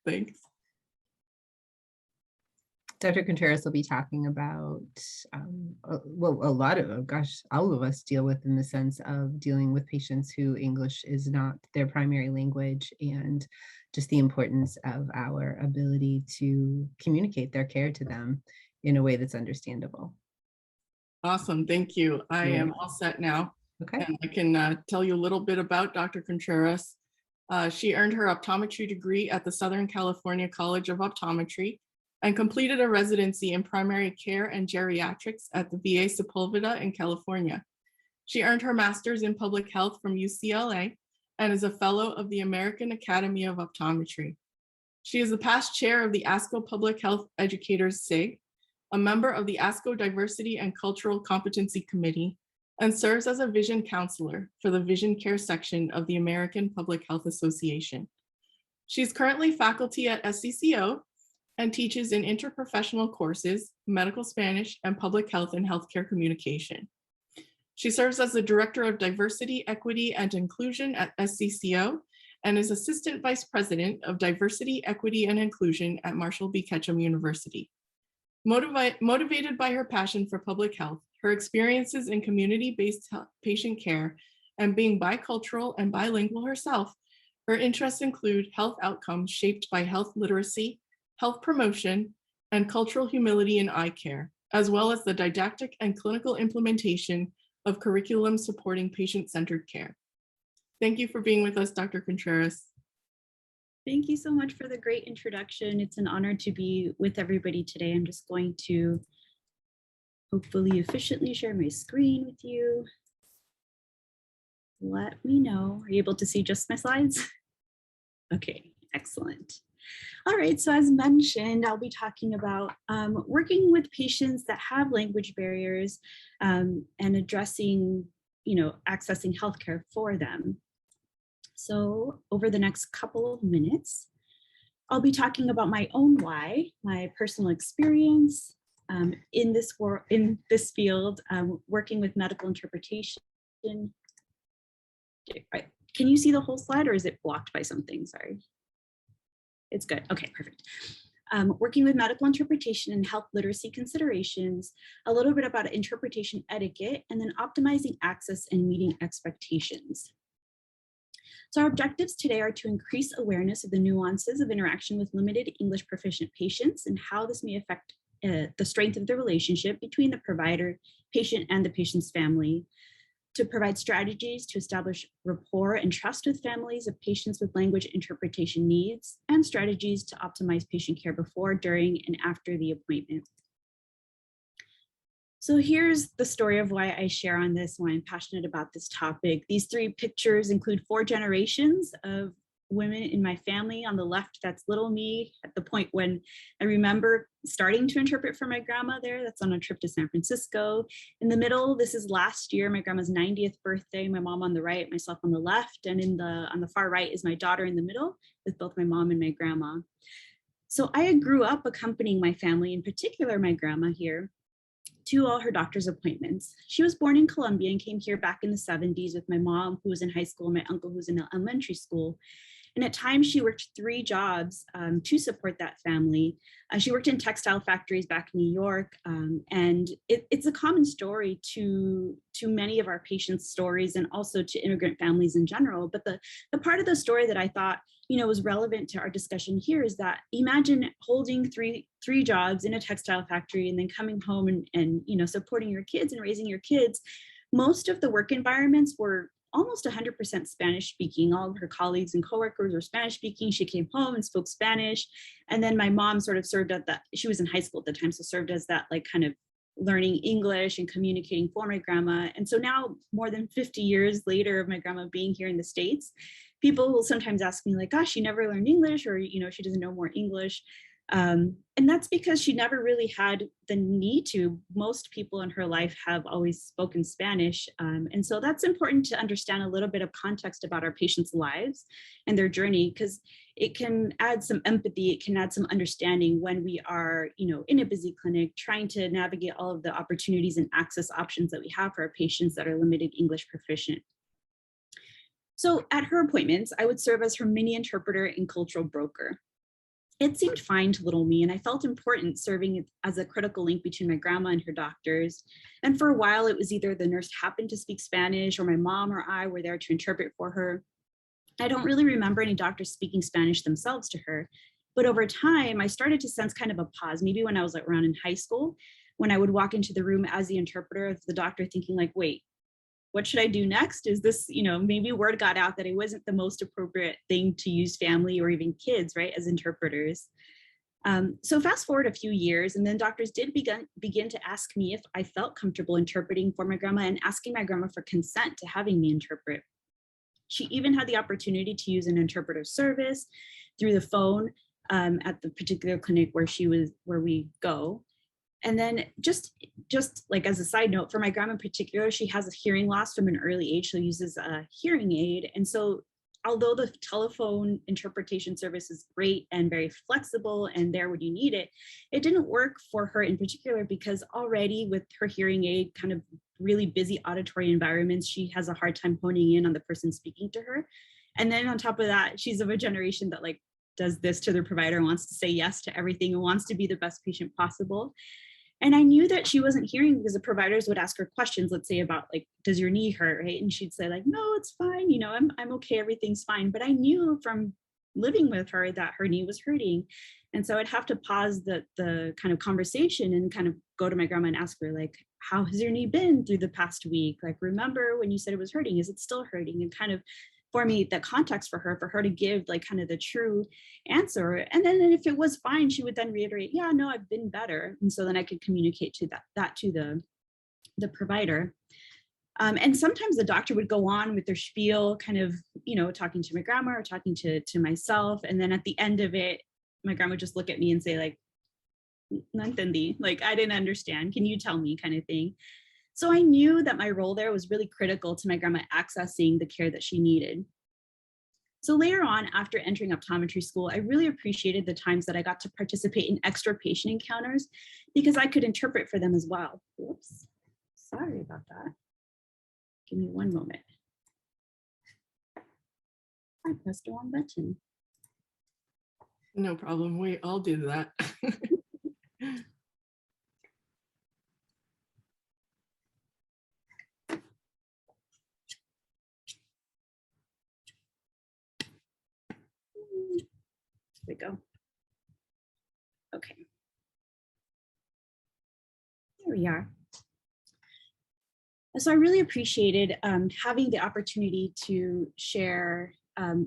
Thanks.
Dr. Contreras will be talking about, well, a lot of, all of us deal with in the sense of dealing with patients who English is not their primary language, and just the importance of our ability to communicate their care to them in a way that's understandable.
Awesome, thank you. I am all set now.
Okay.
And I can tell you a little bit about Dr. Contreras. She earned her optometry degree at the Southern California College of Optometry and completed a residency in primary care and geriatrics at the VA Sepulveda in California. She earned her master's in public health from UCLA and is a fellow of the American Academy of Optometry. She is the past chair of the ASCO Public Health Educators SIG, a member of the ASCO Diversity and Cultural Competency Committee, and serves as a vision counselor for the vision care section of the American Public Health Association. She is currently faculty at SCCO and teaches in interprofessional courses, medical Spanish, and public health and healthcare communication. She serves as the Director of Diversity, Equity, and Inclusion at SCCO and is Assistant Vice President of Diversity, Equity, and Inclusion at Marshall B. Ketchum University. Motivated by her passion for public health, her experiences in community-based patient care, and being bicultural and bilingual herself, her interests include health outcomes shaped by health literacy, health promotion, and cultural humility in eye care, as well as the didactic and clinical implementation of curriculum supporting patient-centered care. Thank you for being with us, Dr. Contreras.
Thank you so much for the great introduction. It's an honor to be with everybody today. I'm just going to hopefully efficiently share my screen with you. Let me know. Are you able to see just my slides? Okay, excellent. All right, so as mentioned, I'll be talking about working with patients that have language barriers and addressing, accessing healthcare for them. So over the next couple of minutes, I'll be talking about my own why, my personal experience in this field, working with medical interpretation. Can you see the whole slide, or is it blocked by something? Sorry. It's good. Okay, perfect. Working with medical interpretation and health literacy considerations, a little bit about interpretation etiquette, and then optimizing access and meeting expectations. So our objectives today are to increase awareness of the nuances of interaction with limited English proficient patients and how this may affect the strength of the relationship between the provider, patient, and the patient's family, to provide strategies to establish rapport and trust with families of patients with language interpretation needs, and strategies to optimize patient care before, during, and after the appointment. So here's the story of why I share on this, why I'm passionate about this topic. These 3 pictures include 4 generations of women in my family. On the left, that's little me at the point when I remember starting to interpret for my grandma there. That's on a trip to San Francisco. In the middle, this is last year, my grandma's 90th birthday, my mom on the right, myself on the left, and on the far right is my daughter in the middle with both my mom and my grandma. So I grew up accompanying my family, in particular my grandma here, to all her doctor's appointments. She was born in Colombia and came here back in the 70s with my mom, who was in high school, and my uncle, who was in elementary school. And at times she worked 3 jobs to support that family. She worked in textile factories back in New York. And it's a common story to many of our patients' stories and also to immigrant families in general. But the part of the story that I thought, was relevant to our discussion here is that imagine holding three jobs in a textile factory and then coming home and supporting your kids and raising your kids. Most of the work environments were almost 100% Spanish speaking. All of her colleagues and coworkers were Spanish speaking. She came home and spoke Spanish. And then my mom sort of served at that, she was in high school at the time, so served as that like kind of learning English and communicating for my grandma. And so now more than 50 years later of my grandma being here in the States, people will sometimes ask me like, gosh, she never learned English, or, she doesn't know more English. And that's because she never really had the need to. Most people in her life have always spoken Spanish. And so that's important to understand a little bit of context about our patients' lives and their journey, because it can add some empathy, it can add some understanding when we are, in a busy clinic, trying to navigate all of the opportunities and access options that we have for our patients that are limited English proficient. So at her appointments, I would serve as her mini interpreter and cultural broker. It seemed fine to little me, and I felt important serving as a critical link between my grandma and her doctors. And for a while, it was either the nurse happened to speak Spanish or my mom or I were there to interpret for her. I don't really remember any doctors speaking Spanish themselves to her, but over time, I started to sense kind of a pause, maybe when I was around in high school, when I would walk into the room as the interpreter of the doctor thinking like, wait, what should I do next? Is this, maybe word got out that it wasn't the most appropriate thing to use family or even kids, right, as interpreters. So fast forward a few years, and then doctors did begin to ask me if I felt comfortable interpreting for my grandma and asking my grandma for consent to having me interpret. She even had the opportunity to use an interpreter service through the phone at the particular clinic where we go. And then just like as a side note, for my grandma in particular, she has a hearing loss from an early age. So uses a hearing aid. And so although the telephone interpretation service is great and very flexible and there when you need it, it didn't work for her in particular because already with her hearing aid, kind of really busy auditory environments, she has a hard time honing in on the person speaking to her. And then on top of that, she's of a generation that like does this to their provider, wants to say yes to everything and wants to be the best patient possible. And I knew that she wasn't hearing because the providers would ask her questions, let's say about like, does your knee hurt, right? And she'd say like, no, it's fine. I'm okay, everything's fine. But I knew from living with her that her knee was hurting. And so I'd have to pause the kind of conversation and kind of go to my grandma and ask her like, how has your knee been through the past week? Like, remember when you said it was hurting, is it still hurting? And kind of for me, the context for her to give like kind of the true answer. And then if it was fine, she would then reiterate, yeah, no, I've been better. And so then I could communicate to that to the provider. And sometimes the doctor would go on with their spiel, kind of, talking to my grandma or talking to myself. And then at the end of it, my grandma would just look at me and say like, no entendí, like, I didn't understand. Can you tell me, kind of thing. So I knew that my role there was really critical to my grandma accessing the care that she needed. So later on, after entering optometry school, I really appreciated the times that I got to participate in extra patient encounters because I could interpret for them as well. Whoops, sorry about that. Give me one moment. I pressed the wrong button.
No problem. Wait, I'll do that.
There we go. Okay. There we are. So I really appreciated having the opportunity to share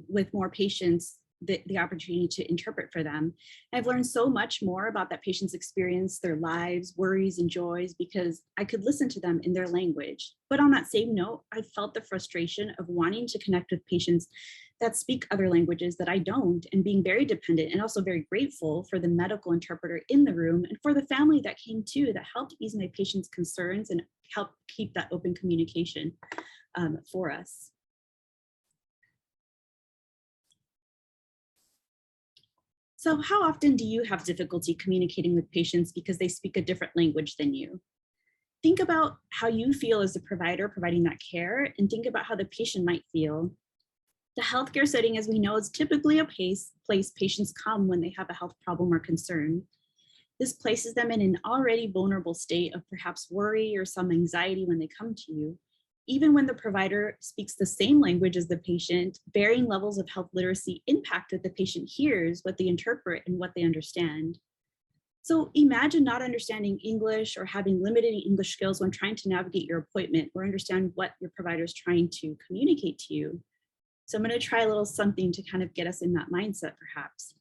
with more patients the opportunity to interpret for them. I've learned so much more about that patient's experience, their lives, worries, and joys, because I could listen to them in their language. But on that same note, I felt the frustration of wanting to connect with patients that speak other languages that I don't, and being very dependent and also very grateful for the medical interpreter in the room and for the family that came too, that helped ease my patients' concerns and help keep that open communication for us. So how often do you have difficulty communicating with patients because they speak a different language than you? Think about how you feel as a provider providing that care, and think about how the patient might feel. The healthcare setting, as we know, is typically a place patients come when they have a health problem or concern. This places them in an already vulnerable state of perhaps worry or some anxiety when they come to you. Even when the provider speaks the same language as the patient, varying levels of health literacy impact what the patient hears, what they interpret, and what they understand. So imagine not understanding English or having limited English skills when trying to navigate your appointment or understand what your provider is trying to communicate to you. So I'm going to try a little something to kind of get us in that mindset, perhaps.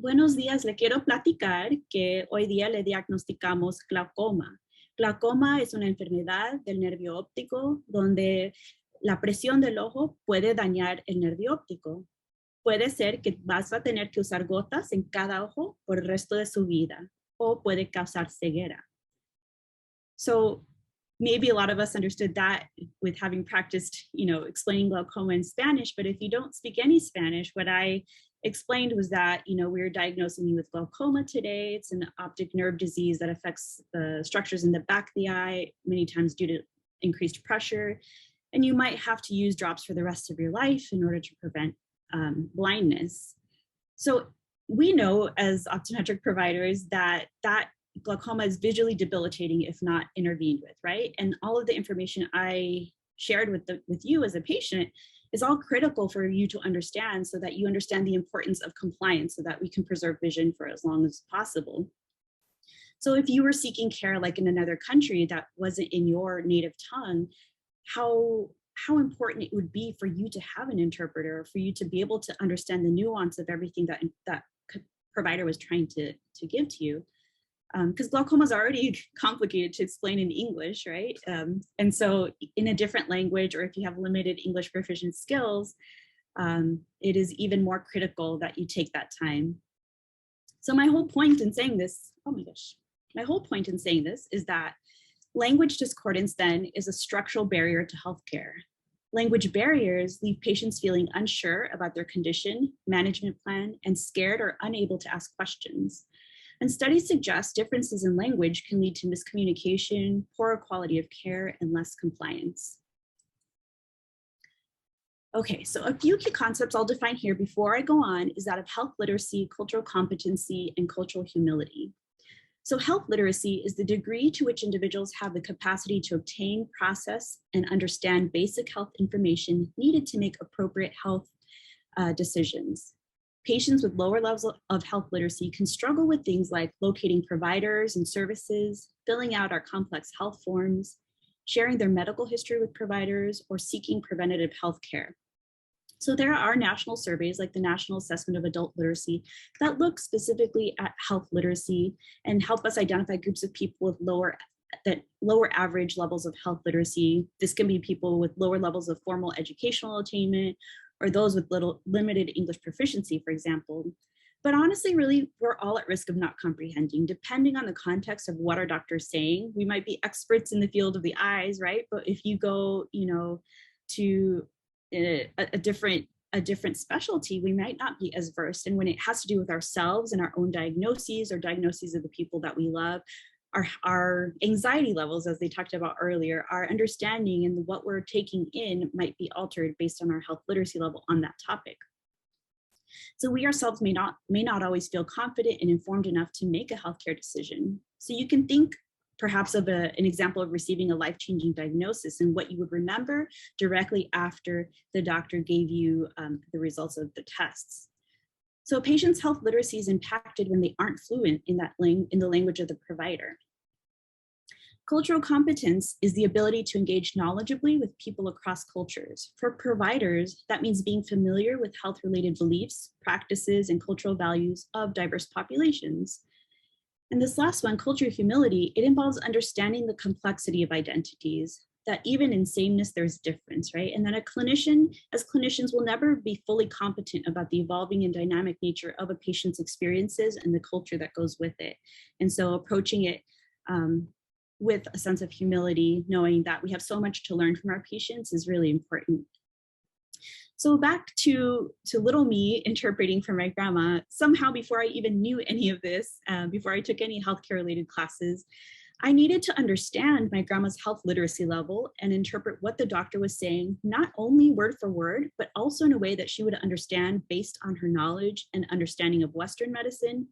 Buenos días, le quiero platicar que hoy día le diagnosticamos glaucoma. Glaucoma es una enfermedad del nervio óptico donde la presión del ojo puede dañar el nervio óptico. Puede ser que vas a tener que usar gotas en cada ojo por el resto de su vida, o puede causar ceguera. So maybe a lot of us understood that with having practiced, explaining glaucoma in Spanish, but if you don't speak any Spanish, what I explained was that, we're diagnosing you with glaucoma today. It's an optic nerve disease that affects the structures in the back of the eye, many times due to increased pressure. And you might have to use drops for the rest of your life in order to prevent blindness. So we know as optometric providers that glaucoma is visually debilitating if not intervened with, right? And all of the information I shared with you as a patient is all critical for you to understand so that you understand the importance of compliance so that we can preserve vision for as long as possible. So if you were seeking care like in another country that wasn't in your native tongue, how important it would be for you to have an interpreter, for you to be able to understand the nuance of everything that provider was trying to give to you. Because glaucoma is already complicated to explain in English, right? And so in a different language, or if you have limited English proficient skills, it is even more critical that you take that time. So my whole point in saying this, is that language discordance then is a structural barrier to healthcare. Language barriers leave patients feeling unsure about their condition, management plan, and scared or unable to ask questions. And studies suggest differences in language can lead to miscommunication, poorer quality of care, and less compliance. Okay, so a few key concepts I'll define here before I go on is that of health literacy, cultural competency, and cultural humility. So health literacy is the degree to which individuals have the capacity to obtain, process, and understand basic health information needed to make appropriate health decisions. Patients with lower levels of health literacy can struggle with things like locating providers and services, filling out our complex health forms, sharing their medical history with providers, or seeking preventative health care. So there are national surveys like the National Assessment of Adult Literacy that look specifically at health literacy and help us identify groups of people with lower average levels of health literacy. This can be people with lower levels of formal educational attainment, or those with limited English proficiency, for example. But honestly, really, we're all at risk of not comprehending, depending on the context of what our doctor is saying. We might be experts in the field of the eyes, right? But if you go, to a different specialty, we might not be as versed. And when it has to do with ourselves and our own diagnoses or diagnoses of the people that we love, our anxiety levels, as they talked about earlier, our understanding and what we're taking in might be altered based on our health literacy level on that topic. So we ourselves may not always feel confident and informed enough to make a healthcare decision. So you can think perhaps of an example of receiving a life-changing diagnosis and what you would remember directly after the doctor gave you the results of the tests. So a patient's health literacy is impacted when they aren't fluent in the language of the provider. Cultural competence is the ability to engage knowledgeably with people across cultures. For providers, that means being familiar with health-related beliefs, practices, and cultural values of diverse populations. And this last one, cultural humility, it involves understanding the complexity of identities, that even in sameness, there's difference, right? And that as clinicians, will never be fully competent about the evolving and dynamic nature of a patient's experiences and the culture that goes with it. And so approaching it with a sense of humility, knowing that we have so much to learn from our patients is really important. So back to little me interpreting for my grandma, somehow before I even knew any of this, before I took any healthcare related classes, I needed to understand my grandma's health literacy level and interpret what the doctor was saying, not only word for word, but also in a way that she would understand based on her knowledge and understanding of Western medicine,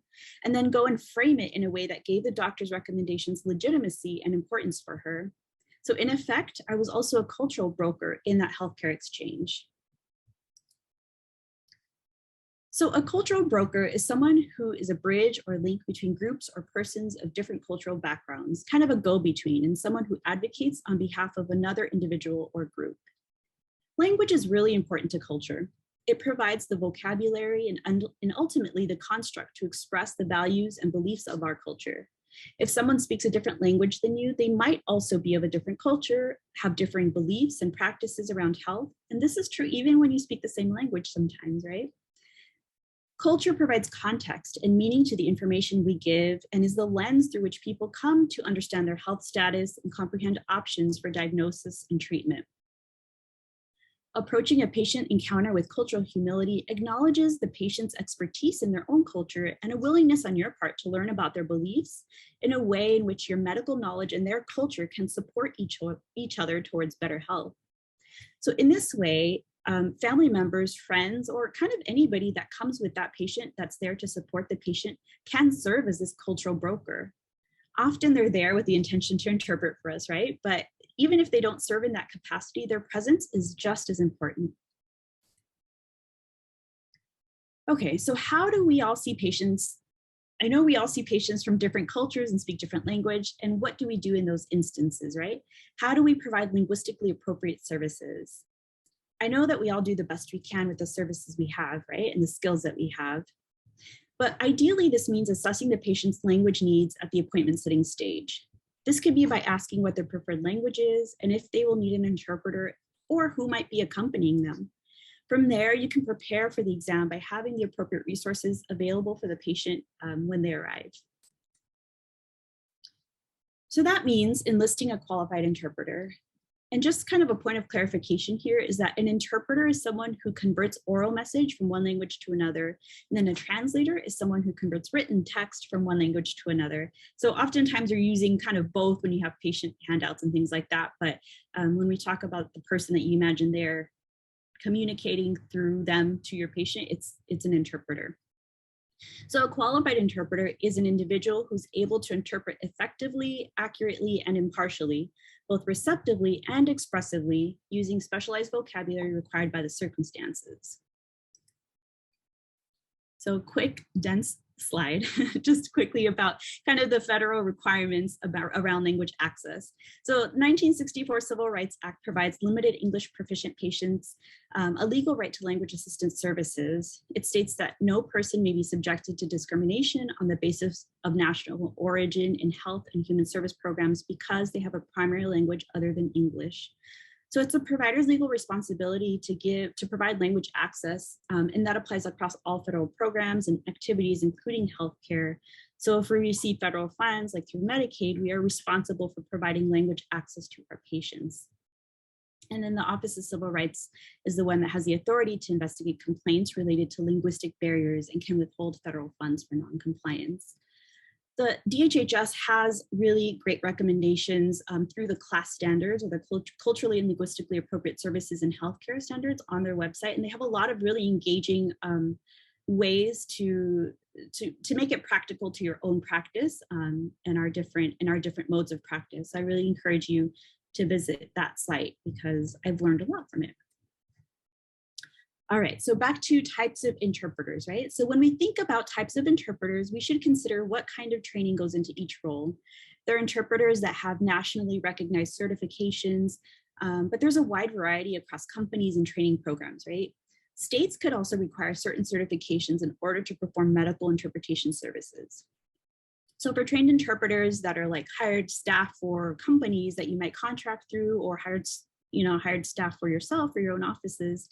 and then go and frame it in a way that gave the doctor's recommendations legitimacy and importance for her. So in effect, I was also a cultural broker in that healthcare exchange. So a cultural broker is someone who is a bridge or link between groups or persons of different cultural backgrounds, kind of a go-between, and someone who advocates on behalf of another individual or group. Language is really important to culture. It provides the vocabulary and ultimately the construct to express the values and beliefs of our culture. If someone speaks a different language than you, they might also be of a different culture, have differing beliefs and practices around health. And this is true even when you speak the same language sometimes, right? Culture provides context and meaning to the information we give and is the lens through which people come to understand their health status and comprehend options for diagnosis and treatment. Approaching a patient encounter with cultural humility acknowledges the patient's expertise in their own culture and a willingness on your part to learn about their beliefs in a way in which your medical knowledge and their culture can support each other towards better health. So in this way, family members, friends, or kind of anybody that comes with that patient that's there to support the patient can serve as this cultural broker. Often they're there with the intention to interpret for us, right? But even if they don't serve in that capacity, their presence is just as important. Okay, so how do we all see patients? I know we all see patients from different cultures and speak different language, and what do we do in those instances, right? How do we provide linguistically appropriate services? I know that we all do the best we can with the services we have, right? And the skills that we have. But ideally, this means assessing the patient's language needs at the appointment setting stage. This could be by asking what their preferred language is and if they will need an interpreter or who might be accompanying them. From there, you can prepare for the exam by having the appropriate resources available for the patient when they arrive. So that means enlisting a qualified interpreter. And just kind of a point of clarification here is that an interpreter is someone who converts oral message from one language to another. And then a translator is someone who converts written text from one language to another. So oftentimes you're using kind of both when you have patient handouts and things like that. But when we talk about the person that you imagine there communicating through them to your patient, it's an interpreter. So a qualified interpreter is an individual who's able to interpret effectively, accurately, and impartially, both receptively and expressively, using specialized vocabulary required by the circumstances. So quick, dense slide, just quickly about kind of the federal requirements around language access. So 1964 Civil Rights Act provides limited English proficient patients a legal right to language assistance services. It states that no person may be subjected to discrimination on the basis of national origin in health and human service programs because they have a primary language other than English. So it's a provider's legal responsibility to provide language access, and that applies across all federal programs and activities, including healthcare. So if we receive federal funds, like through Medicaid, we are responsible for providing language access to our patients. And then the Office of Civil Rights is the one that has the authority to investigate complaints related to linguistic barriers and can withhold federal funds for non-compliance. The DHHS has really great recommendations through the CLAS standards, or the culturally and linguistically appropriate services and healthcare standards, on their website. And they have a lot of really engaging ways to make it practical to your own practice and our different modes of practice. I really encourage you to visit that site because I've learned a lot from it. All right, so back to types of interpreters, right? So when we think about types of interpreters, we should consider what kind of training goes into each role. There are interpreters that have nationally recognized certifications, but there's a wide variety across companies and training programs, right? States could also require certain certifications in order to perform medical interpretation services. So for trained interpreters that are like hired staff for companies that you might contract through, or hired staff for yourself or your own offices,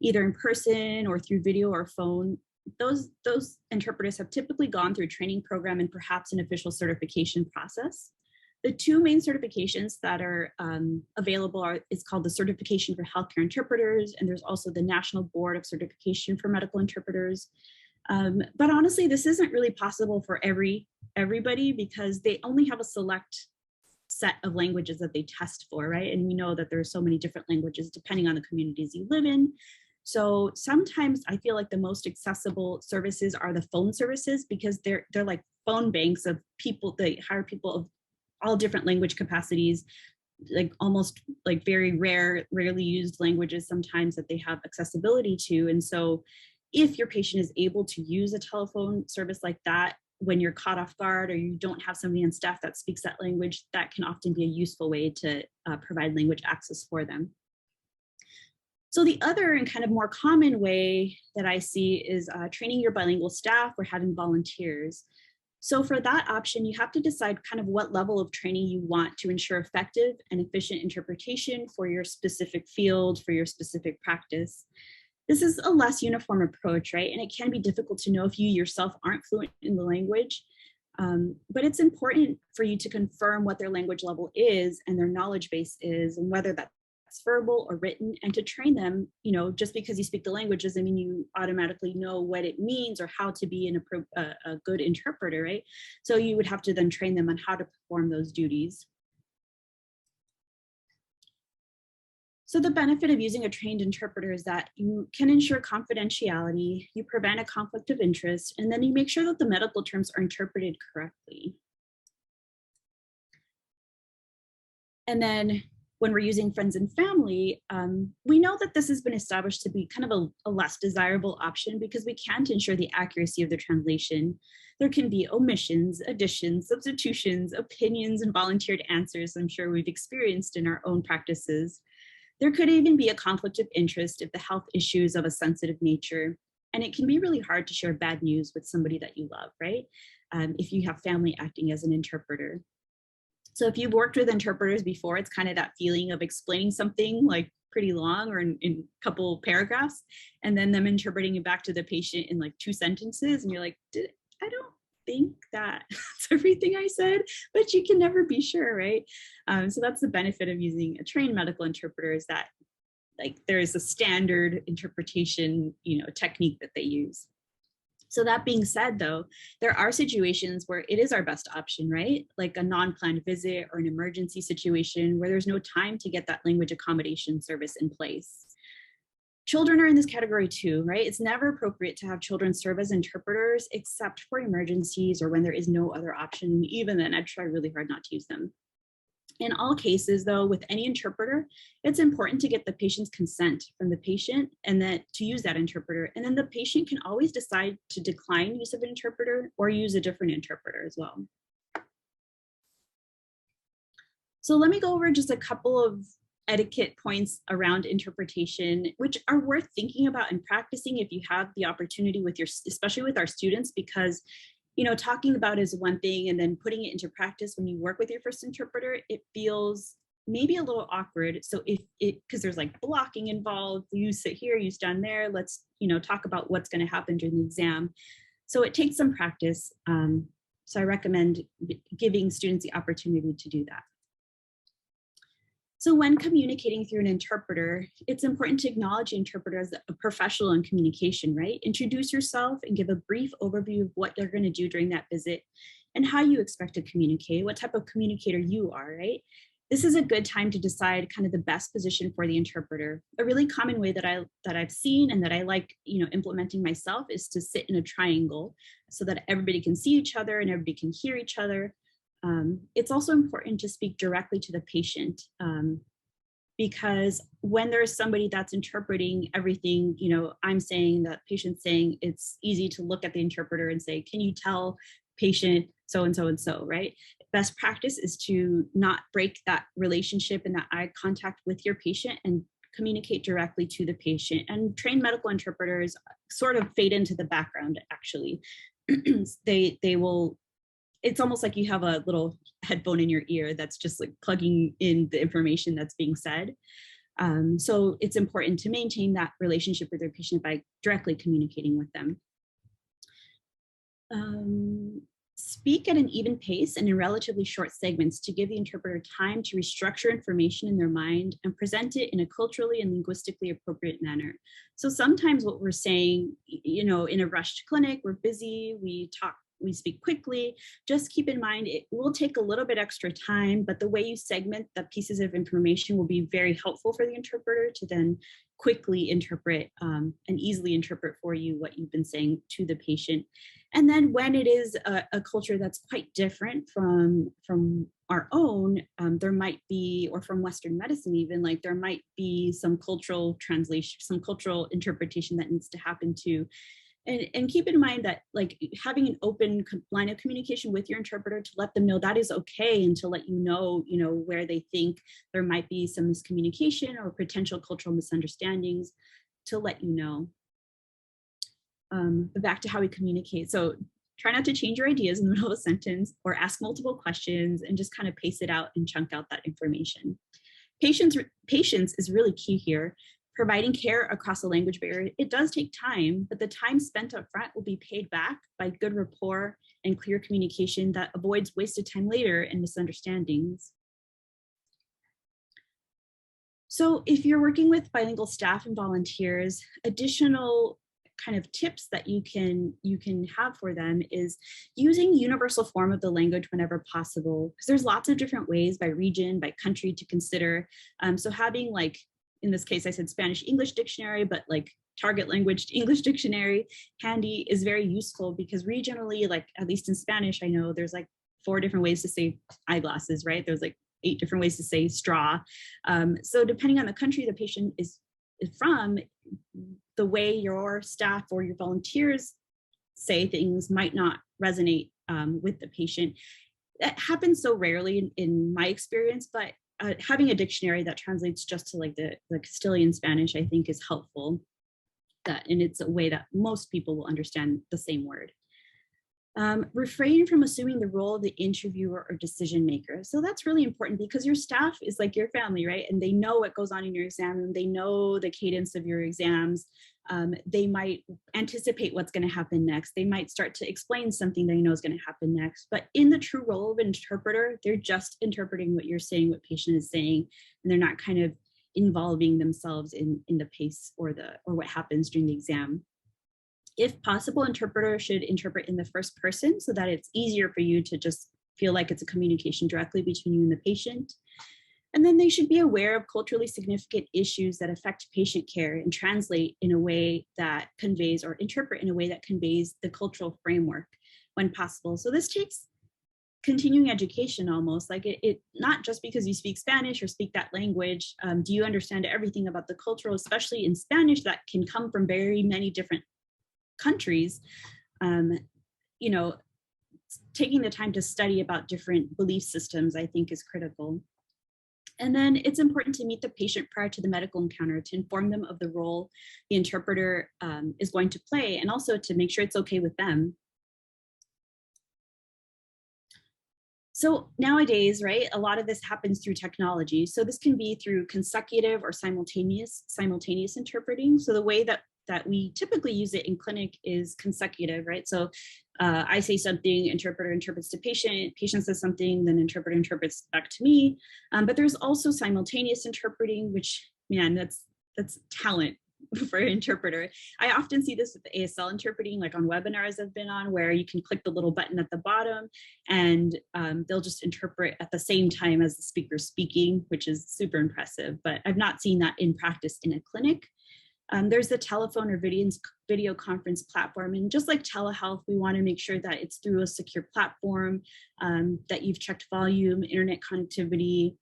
either in person or through video or phone, those interpreters have typically gone through a training program and perhaps an official certification process. The two main certifications that are available is called the Certification for Healthcare Interpreters, and there's also the National Board of Certification for Medical Interpreters. But honestly, this isn't really possible for everybody because they only have a select set of languages that they test for, right? And we know that there's so many different languages depending on the communities you live in. So sometimes I feel like the most accessible services are the phone services because they're like phone banks of people. They hire people of all different language capacities, like almost like very rarely used languages sometimes that they have accessibility to. And so if your patient is able to use a telephone service like that, when you're caught off guard or you don't have somebody on staff that speaks that language, that can often be a useful way to provide language access for them. So the other and kind of more common way that I see is training your bilingual staff or having volunteers. So for that option, you have to decide kind of what level of training you want to ensure effective and efficient interpretation for your specific field, for your specific practice. This is a less uniform approach, right? And it can be difficult to know if you yourself aren't fluent in the language, but it's important for you to confirm what their language level is and their knowledge base is, and whether that's verbal or written, and to train them, you know, just because you speak the language doesn't mean you automatically know what it means or how to be a good interpreter, right? So you would have to then train them on how to perform those duties. So the benefit of using a trained interpreter is that you can ensure confidentiality, you prevent a conflict of interest, and then you make sure that the medical terms are interpreted correctly. And then when we're using friends and family, we know that this has been established to be kind of a less desirable option because we can't ensure the accuracy of the translation. There can be omissions, additions, substitutions, opinions, and volunteered answers I'm sure we've experienced in our own practices. There could even be a conflict of interest if the health issue is of a sensitive nature. And it can be really hard to share bad news with somebody that you love, right? If you have family acting as an interpreter. So if you've worked with interpreters before, it's kind of that feeling of explaining something like pretty long or in a couple paragraphs, and then them interpreting it back to the patient in like 2 sentences. And you're like, I don't think that's everything I said, but you can never be sure, right? So that's the benefit of using a trained medical interpreter, is that like there is a standard interpretation, you know, technique that they use. So that being said, though, there are situations where it is our best option, right? Like a non-planned visit or an emergency situation where there's no time to get that language accommodation service in place. Children are in this category too, right? It's never appropriate to have children serve as interpreters except for emergencies or when there is no other option. Even then, I'd try really hard not to use them. In all cases, though, with any interpreter, it's important to get the patient's consent from the patient and that to use that interpreter. And then the patient can always decide to decline use of an interpreter or use a different interpreter as well. So let me go over just a couple of etiquette points around interpretation, which are worth thinking about and practicing if you have the opportunity with especially with our students, because you know, talking about is one thing and then putting it into practice when you work with your first interpreter, it feels maybe a little awkward. So because there's like blocking involved, you sit here, you stand there, let's, you know, talk about what's going to happen during the exam. So it takes some practice. So I recommend giving students the opportunity to do that. So when communicating through an interpreter, it's important to acknowledge the interpreter as a professional in communication, right? Introduce yourself and give a brief overview of what you're going to do during that visit and how you expect to communicate, what type of communicator you are, right? This is a good time to decide kind of the best position for the interpreter. A really common way that I've seen and that I like, you know, implementing myself is to sit in a triangle so that everybody can see each other and everybody can hear each other. It's also important to speak directly to the patient because when there's somebody that's interpreting everything, you know, I'm saying, that patient's saying, it's easy to look at the interpreter and say, can you tell patient so-and-so and so, right? Best practice is to not break that relationship and that eye contact with your patient and communicate directly to the patient. And trained medical interpreters sort of fade into the background, actually. They will, it's almost like you have a little headphone in your ear that's just like plugging in the information that's being said. So it's important to maintain that relationship with your patient by directly communicating with them. Speak at an even pace and in relatively short segments to give the interpreter time to restructure information in their mind and present it in a culturally and linguistically appropriate manner. So sometimes what we're saying, you know, in a rushed clinic, we're busy, we speak quickly. Just keep in mind, it will take a little bit extra time, but the way you segment the pieces of information will be very helpful for the interpreter to then quickly interpret and easily interpret for you what you've been saying to the patient. And then when it is a culture that's quite different from our own, there might be, or from Western medicine even, like there might be some cultural translation, some cultural interpretation that needs to happen too. And keep in mind that like having an open line of communication with your interpreter to let them know that is okay, and to let you know where they think there might be some miscommunication or potential cultural misunderstandings, to let you know. But back to how we communicate. So try not to change your ideas in the middle of a sentence or ask multiple questions, and just kind of pace it out and chunk out that information. Patience is really key here. Providing care across a language barrier, it does take time, but the time spent up front will be paid back by good rapport and clear communication that avoids wasted time later and misunderstandings. So if you're working with bilingual staff and volunteers, additional kind of tips that you can have for them is using universal form of the language whenever possible, because there's lots of different ways by region, by country to consider. So having, like, in this case, I said Spanish English dictionary, but like target language English dictionary handy is very useful, because regionally, like at least in Spanish, I know there's like 4 different ways to say eyeglasses, right? There's like 8 different ways to say straw. So depending on the country the patient is from, the way your staff or your volunteers say things might not resonate with the patient. That happens so rarely in my experience, but having a dictionary that translates just to like the Castilian Spanish, I think, is helpful. And it's a way that most people will understand the same word. Refrain from assuming the role of the interviewer or decision maker. So that's really important, because your staff is like your family, right? And they know what goes on in your exam, and they know the cadence of your exams. They might anticipate what's going to happen next. They might start to explain something they know is going to happen next. But in the true role of an interpreter, they're just interpreting what you're saying, what patient is saying, and they're not kind of involving themselves in the pace or what happens during the exam. If possible, interpreter should interpret in the first person so that it's easier for you to just feel like it's a communication directly between you and the patient. And then they should be aware of culturally significant issues that affect patient care and translate in a way that conveys, or interpret in a way that conveys, the cultural framework when possible. So this takes continuing education almost, like it not just because you speak Spanish or speak that language, do you understand everything about the cultural, especially in Spanish, that can come from very many different countries. Taking the time to study about different belief systems, I think, is critical. And then it's important to meet the patient prior to the medical encounter to inform them of the role the interpreter is going to play, and also to make sure it's okay with them. So nowadays, right, a lot of this happens through technology. So this can be through consecutive or simultaneous interpreting. So the way that we typically use it in clinic is consecutive, right? So I say something, interpreter interprets to patient, patient says something, then interpreter interprets back to me. But there's also simultaneous interpreting, which, man, that's talent for an interpreter. I often see this with the ASL interpreting, like on webinars I've been on, where you can click the little button at the bottom and they'll just interpret at the same time as the speaker speaking, which is super impressive. But I've not seen that in practice in a clinic. There's the telephone or video conference platform. And just like telehealth, we want to make sure that it's through a secure platform, that you've checked volume, internet connectivity,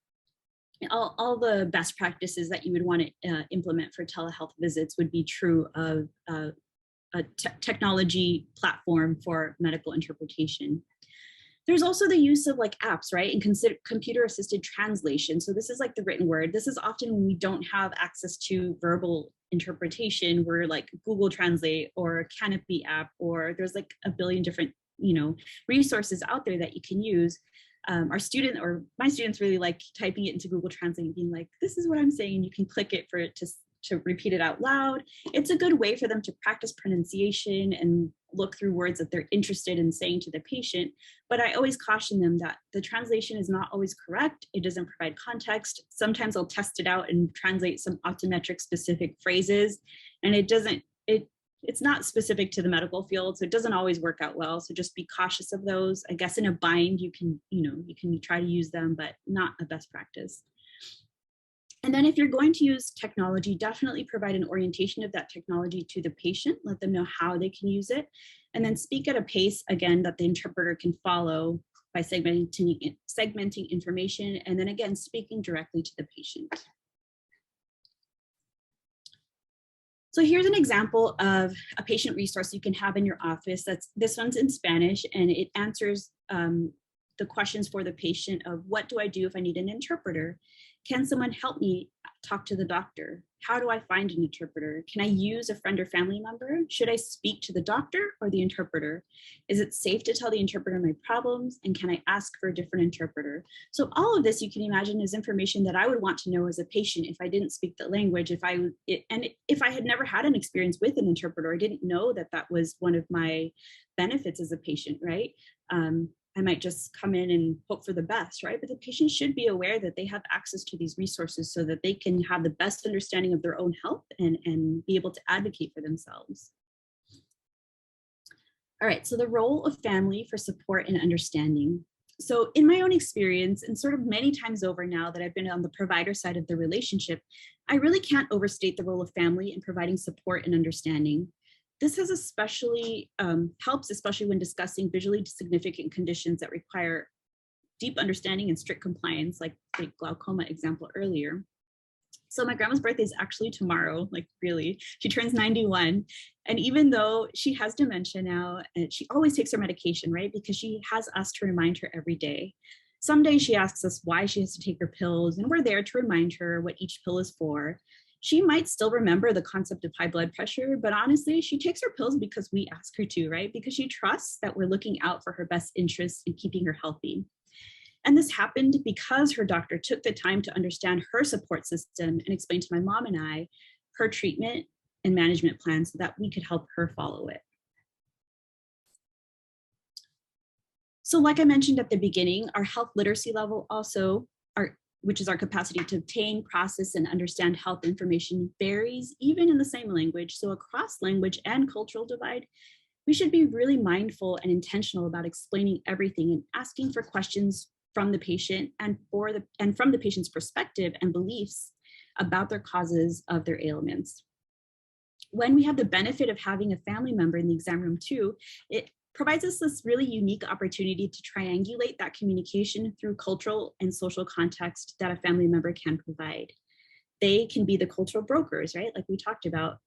all the best practices that you would want to implement for telehealth visits would be true of a technology platform for medical interpretation. There's also the use of like apps, right? And computer assisted translation. So this is like the written word. This is often when we don't have access to verbal interpretation, where like Google Translate or Canopy app, or there's like a billion different, resources out there that you can use. My students really like typing it into Google Translate and being like, this is what I'm saying. You can click it for it to to repeat it out loud. It's a good way for them to practice pronunciation and look through words that they're interested in saying to the patient. But I always caution them that the translation is not always correct. It doesn't provide context. Sometimes I'll test it out and translate some optometric specific phrases, and it's not specific to the medical field, so it doesn't always work out well. So just be cautious of those. I guess in a bind, you can try to use them, but not a best practice. And then if you're going to use technology, definitely provide an orientation of that technology to the patient, let them know how they can use it, and then speak at a pace, again, that the interpreter can follow by segmenting information, and then again, speaking directly to the patient. So here's an example of a patient resource you can have in your office. This one's in Spanish, and it answers the questions for the patient of what do I do if I need an interpreter? Can someone help me talk to the doctor? How do I find an interpreter? Can I use a friend or family member? Should I speak to the doctor or the interpreter? Is it safe to tell the interpreter my problems? And can I ask for a different interpreter? So all of this you can imagine is information that I would want to know as a patient if I didn't speak the language, if I had never had an experience with an interpreter, I didn't know that that was one of my benefits as a patient, right? I might just come in and hope for the best, right? But the patient should be aware that they have access to these resources so that they can have the best understanding of their own health and be able to advocate for themselves. All right, so the role of family for support and understanding. So in my own experience, and sort of many times over now that I've been on the provider side of the relationship, I really can't overstate the role of family in providing support and understanding. This has especially helps, especially when discussing visually significant conditions that require deep understanding and strict compliance, like the glaucoma example earlier. So my grandma's birthday is actually tomorrow, like really, she turns 91. And even though she has dementia now, and she always takes her medication, right? Because she has us to remind her every day. Some days she asks us why she has to take her pills, and we're there to remind her what each pill is for. She might still remember the concept of high blood pressure, but honestly, she takes her pills because we ask her to, right? Because she trusts that we're looking out for her best interests and keeping her healthy. And this happened because her doctor took the time to understand her support system and explain to my mom and I her treatment and management plan so that we could help her follow it. So like I mentioned at the beginning, our health literacy level also, which is our capacity to obtain, process, and understand health information, varies even in the same language. So across language and cultural divide, we should be really mindful and intentional about explaining everything and asking for questions from the patient and from the patient's perspective and beliefs about their causes of their ailments. When we have the benefit of having a family member in the exam room too, it provides us this really unique opportunity to triangulate that communication through cultural and social context that a family member can provide. They can be the cultural brokers, right? Like we talked about.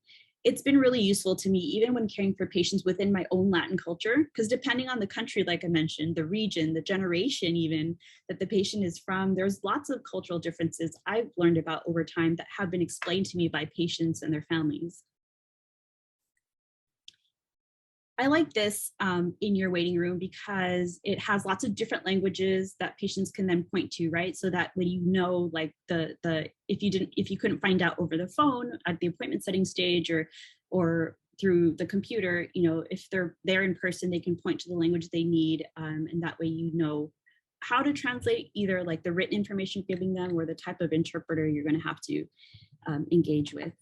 It's been really useful to me, even when caring for patients within my own Latin culture, because depending on the country, like I mentioned, the region, the generation even that the patient is from, there's lots of cultural differences I've learned about over time that have been explained to me by patients and their families. I like this in your waiting room because it has lots of different languages that patients can then point to, right? So that when you know, like if you couldn't find out over the phone at the appointment setting stage or through the computer, you know, if they're there in person, they can point to the language they need, and that way you know how to translate either like the written information you're giving them or the type of interpreter you're going to have to engage with.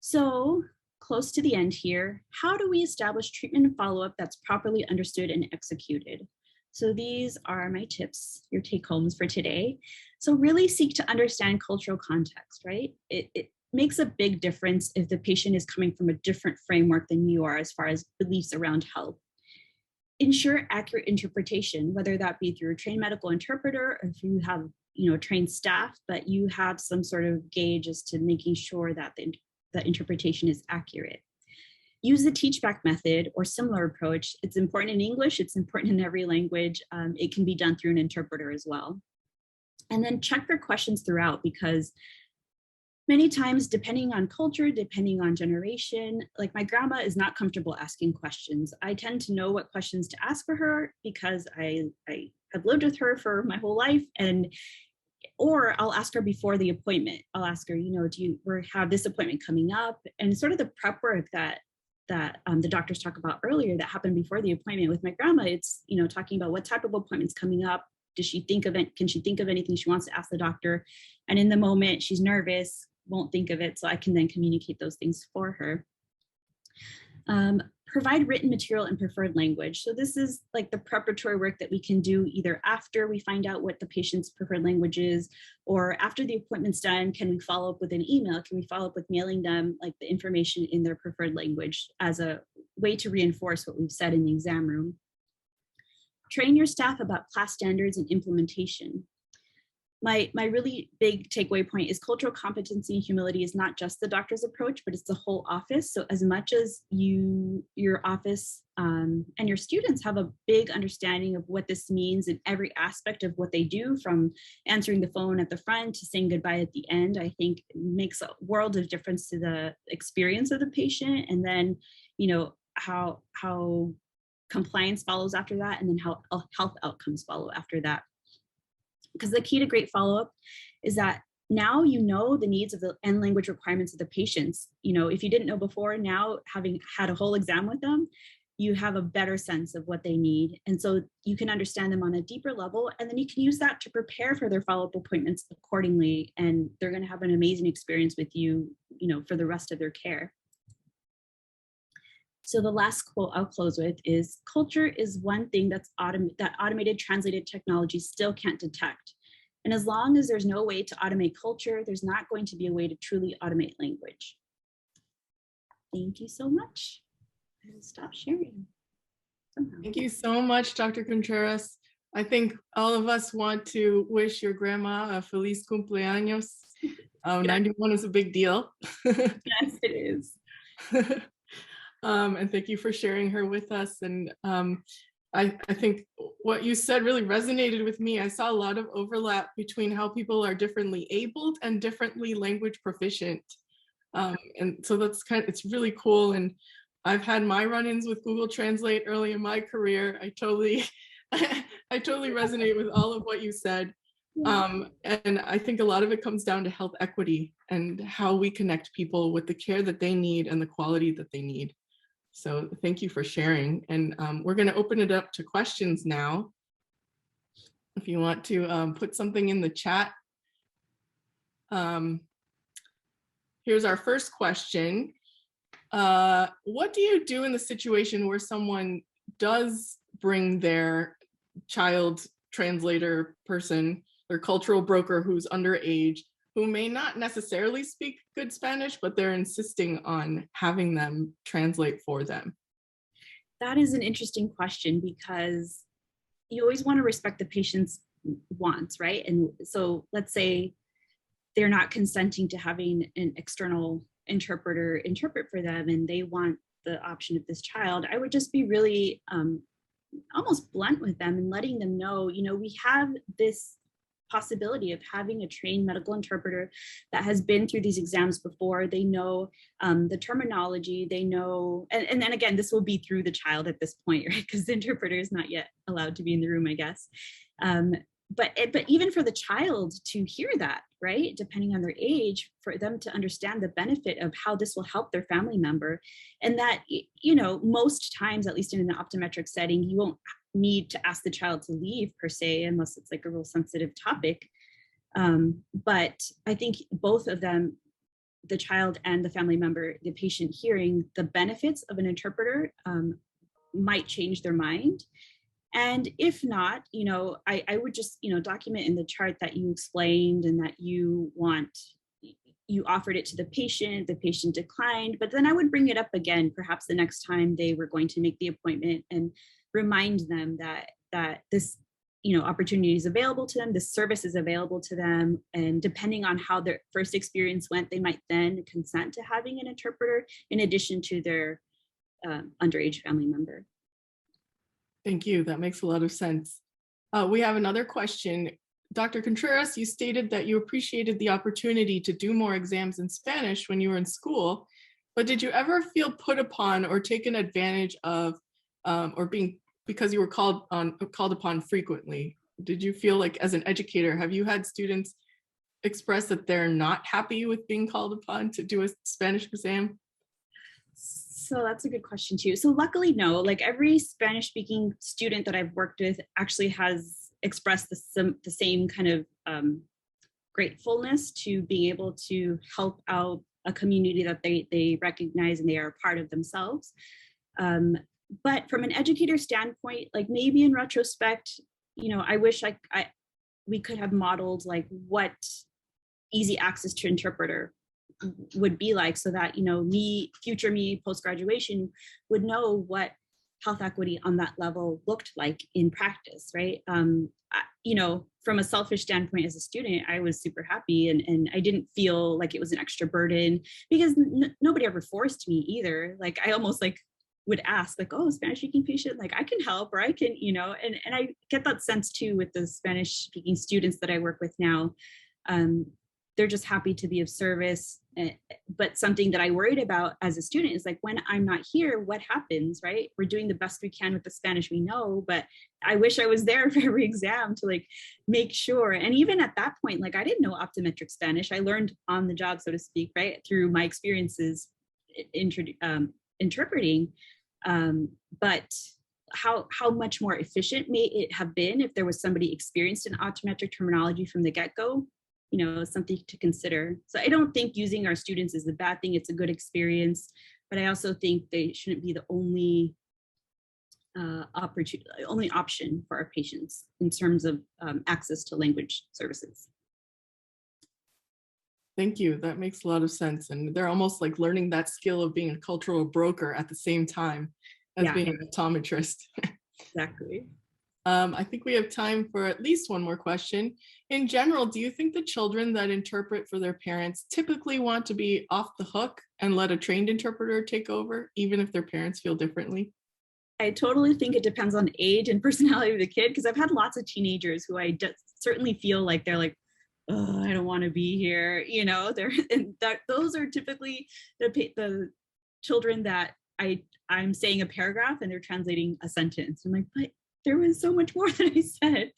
So, close to the end here, how do we establish treatment and follow-up that's properly understood and executed? So these are my tips, your take-homes for today. So really seek to understand cultural context, right? It makes a big difference if the patient is coming from a different framework than you are as far as beliefs around health. Ensure accurate interpretation, whether that be through a trained medical interpreter or if you have, trained staff, but you have some sort of gauge as to making sure that the interpretation is accurate. Use the teach-back method or similar approach. It's important in English, it's important in every language. It can be done through an interpreter as well. And then check their questions throughout, because many times, depending on culture, depending on generation, like my grandma is not comfortable asking questions. I tend to know what questions to ask for her because I have lived with her for my whole life, and or I'll ask her before the appointment. I'll ask her, do you have this appointment coming up? And sort of the prep work that the doctors talk about earlier that happened before the appointment with my grandma. It's, talking about what type of appointments coming up. Does she think of it? Can she think of anything she wants to ask the doctor? And in the moment, she's nervous, won't think of it. So I can then communicate those things for her. Provide written material in preferred language. So this is like the preparatory work that we can do either after we find out what the patient's preferred language is, or after the appointment's done. Can we follow up with an email? Can we follow up with mailing them like the information in their preferred language as a way to reinforce what we've said in the exam room? Train your staff about class standards and implementation. My really big takeaway point is cultural competency and humility is not just the doctor's approach, but it's the whole office. So as much as your office and your students have a big understanding of what this means in every aspect of what they do, from answering the phone at the front to saying goodbye at the end, I think makes a world of difference to the experience of the patient. And then, how compliance follows after that, and then how health outcomes follow after that. Because the key to great follow-up is that now you know the needs of the and language requirements of the patients. If you didn't know before, now having had a whole exam with them, you have a better sense of what they need. And so you can understand them on a deeper level, and then you can use that to prepare for their follow-up appointments accordingly. And they're going to have an amazing experience with you, for the rest of their care. So the last quote I'll close with is, culture is one thing that automated translated technology still can't detect. And as long as there's no way to automate culture, there's not going to be a way to truly automate language. Thank you so much. I will stop sharing. Somehow.
Thank you so much, Dr. Contreras. I think all of us want to wish your grandma a feliz cumpleaños. 91 is a big deal.
Yes, it is.
And thank you for sharing her with us. And I think what you said really resonated with me. I saw a lot of overlap between how people are differently abled and differently language proficient. And so it's really cool. And I've had my run-ins with Google Translate early in my career. I totally resonate with all of what you said. And I think a lot of it comes down to health equity and how we connect people with the care that they need and the quality that they need. So thank you for sharing. And we're going to open it up to questions now. If you want to put something in the chat. Here's our first question. What do you do in the situation where someone does bring their child translator person, their cultural broker who's underage, who may not necessarily speak good Spanish, but they're insisting on having them translate for them?
That is an interesting question, because you always want to respect the patient's wants, right? And so let's say they're not consenting to having an external interpreter interpret for them, and they want the option of this child. I would just be really almost blunt with them and letting them know, we have this possibility of having a trained medical interpreter that has been through these exams before. They know the terminology, they know, and then again, this will be through the child at this point, right? Because the interpreter is not yet allowed to be in the room, I guess. But even for the child to hear that, right, depending on their age, for them to understand the benefit of how this will help their family member. And that, most times, at least in an optometric setting, you won't need to ask the child to leave per se, unless it's like a real sensitive topic. But I think both of them, the child and the family member, the patient, hearing the benefits of an interpreter might change their mind. And if not, I would just, document in the chart that you explained and that you offered it to the patient declined, but then I would bring it up again, perhaps the next time they were going to make the appointment, and remind them that this, opportunity is available to them, this service is available to them. And depending on how their first experience went, they might then consent to having an interpreter in addition to their underage family member.
Thank you. That makes a lot of sense. We have another question. Dr. Contreras, you stated that you appreciated the opportunity to do more exams in Spanish when you were in school, but did you ever feel put upon or taken advantage of, because you were called upon frequently? Did you feel like, as an educator, have you had students express that they're not happy with being called upon to do a Spanish exam?
So that's a good question too. So luckily, no, like every Spanish speaking student that I've worked with actually has expressed the same kind of gratefulness to being able to help out a community that they recognize and they are a part of themselves. But from an educator standpoint, like maybe in retrospect, I wish we could have modeled like what easy access to interpreter would be like, so that future me post-graduation would know what health equity on that level looked like in practice, right? From a selfish standpoint as a student, I was super happy and I didn't feel like it was an extra burden because nobody ever forced me either. Like I almost like would ask like, oh, Spanish speaking patient, like I can help or I can, and I get that sense too with the Spanish speaking students that I work with now. They're just happy to be of service. But something that I worried about as a student is like, when I'm not here, what happens, right? We're doing the best we can with the Spanish we know, but I wish I was there for every exam to like make sure. And even at that point, like I didn't know optometric Spanish. I learned on the job, so to speak, right? Through my experiences interpreting. But how much more efficient may it have been if there was somebody experienced in optometric terminology from the get-go? Something to consider. So I don't think using our students is a bad thing. It's a good experience, but I also think they shouldn't be the only option for our patients in terms of access to language services.
Thank you. That makes a lot of sense. And they're almost like learning that skill of being a cultural broker at the same time as being an optometrist.
Exactly.
I think we have time for at least one more question. In general, do you think the children that interpret for their parents typically want to be off the hook and let a trained interpreter take over, even if their parents feel differently?
I totally think it depends on age and personality of the kid, because I've had lots of teenagers who I certainly feel like they're like, oh, I don't want to be here. Those are typically the children that I'm saying a paragraph and they're translating a sentence. I'm like, but there was so much more that I said.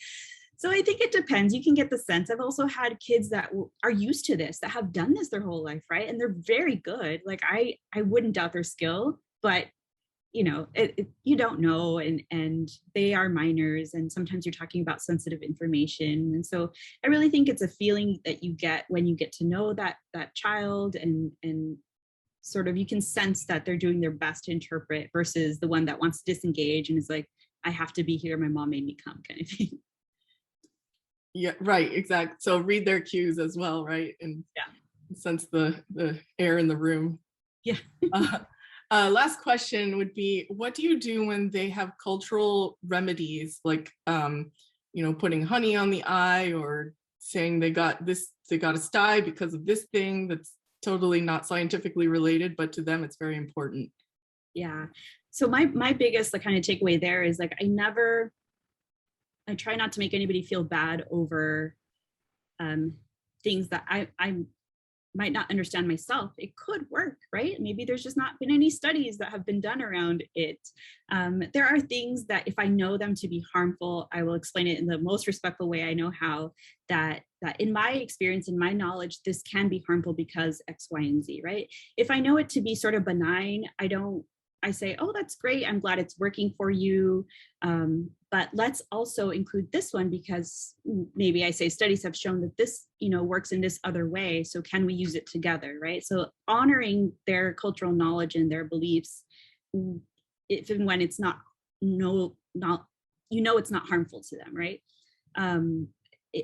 So I think it depends. You can get the sense. I've also had kids that are used to this, that have done this their whole life, right? And they're very good. Like I wouldn't doubt their skill, but you don't know, and they are minors, and sometimes you're talking about sensitive information. And so I really think it's a feeling that you get when you get to know that child, and sort of you can sense that they're doing their best to interpret versus the one that wants to disengage and is like, I have to be here, my mom made me come, kind of thing.
Yeah, right, exactly. So read their cues as well, right? And sense the air in the room.
Yeah.
Last question would be, what do you do when they have cultural remedies, like putting honey on the eye, or saying they got a sty because of this thing that's totally not scientifically related, but to them it's very important?
Yeah. So my biggest kind of takeaway there is like, I try not to make anybody feel bad over things that I might not understand myself. It could work, right? Maybe there's just not been any studies that have been done around it. There are things that if I know them to be harmful, I will explain it in the most respectful way I know how, that in my experience, in my knowledge, this can be harmful because X, Y, and Z, right? If I know it to be sort of benign, I say, oh, that's great. I'm glad it's working for you. But let's also include this one because maybe I say studies have shown that this, works in this other way. So can we use it together, right? So honoring their cultural knowledge and their beliefs, if and when it's not it's not harmful to them, right? And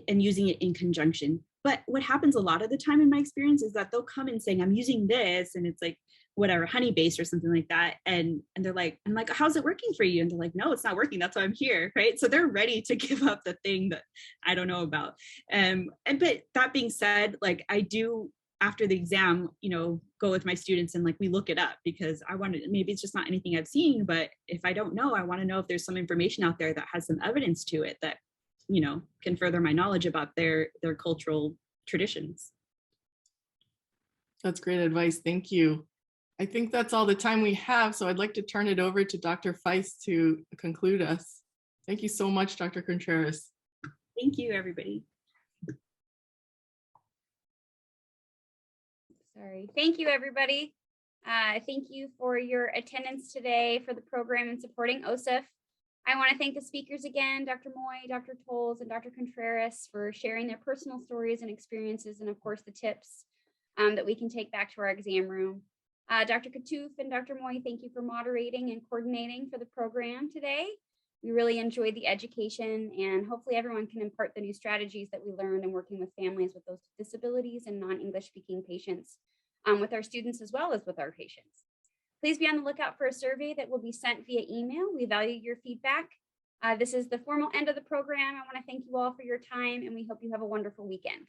using it in conjunction. But what happens a lot of the time in my experience is that they'll come in saying, I'm using this, and it's like, whatever, honey based or something like that. And they're like, I'm like, how's it working for you? And they're like, no, it's not working. That's why I'm here. Right. So they're ready to give up the thing that I don't know about. But that being said, like I do after the exam, go with my students and like, we look it up because maybe it's just not anything I've seen, but if I don't know, I want to know if there's some information out there that has some evidence to it that, can further my knowledge about their cultural traditions.
That's great advice. Thank you. I think that's all the time we have, so I'd like to turn it over to Dr. Feist to conclude us. Thank you so much, Dr. Contreras.
Thank you, everybody.
Sorry. Thank you, everybody. Thank you for your attendance today for the program and supporting OSIF. I want to thank the speakers again, Dr. Moy, Dr. Tolles, and Dr. Contreras for sharing their personal stories and experiences, and of course the tips that we can take back to our exam room. Dr. Katouf and Dr. Moy, thank you for moderating and coordinating for the program today. We really enjoyed the education, and hopefully everyone can impart the new strategies that we learned in working with families with those disabilities and non-English speaking patients with our students as well as with our patients. Please be on the lookout for a survey that will be sent via email. We value your feedback. This is the formal end of the program. I want to thank you all for your time, and we hope you have a wonderful weekend.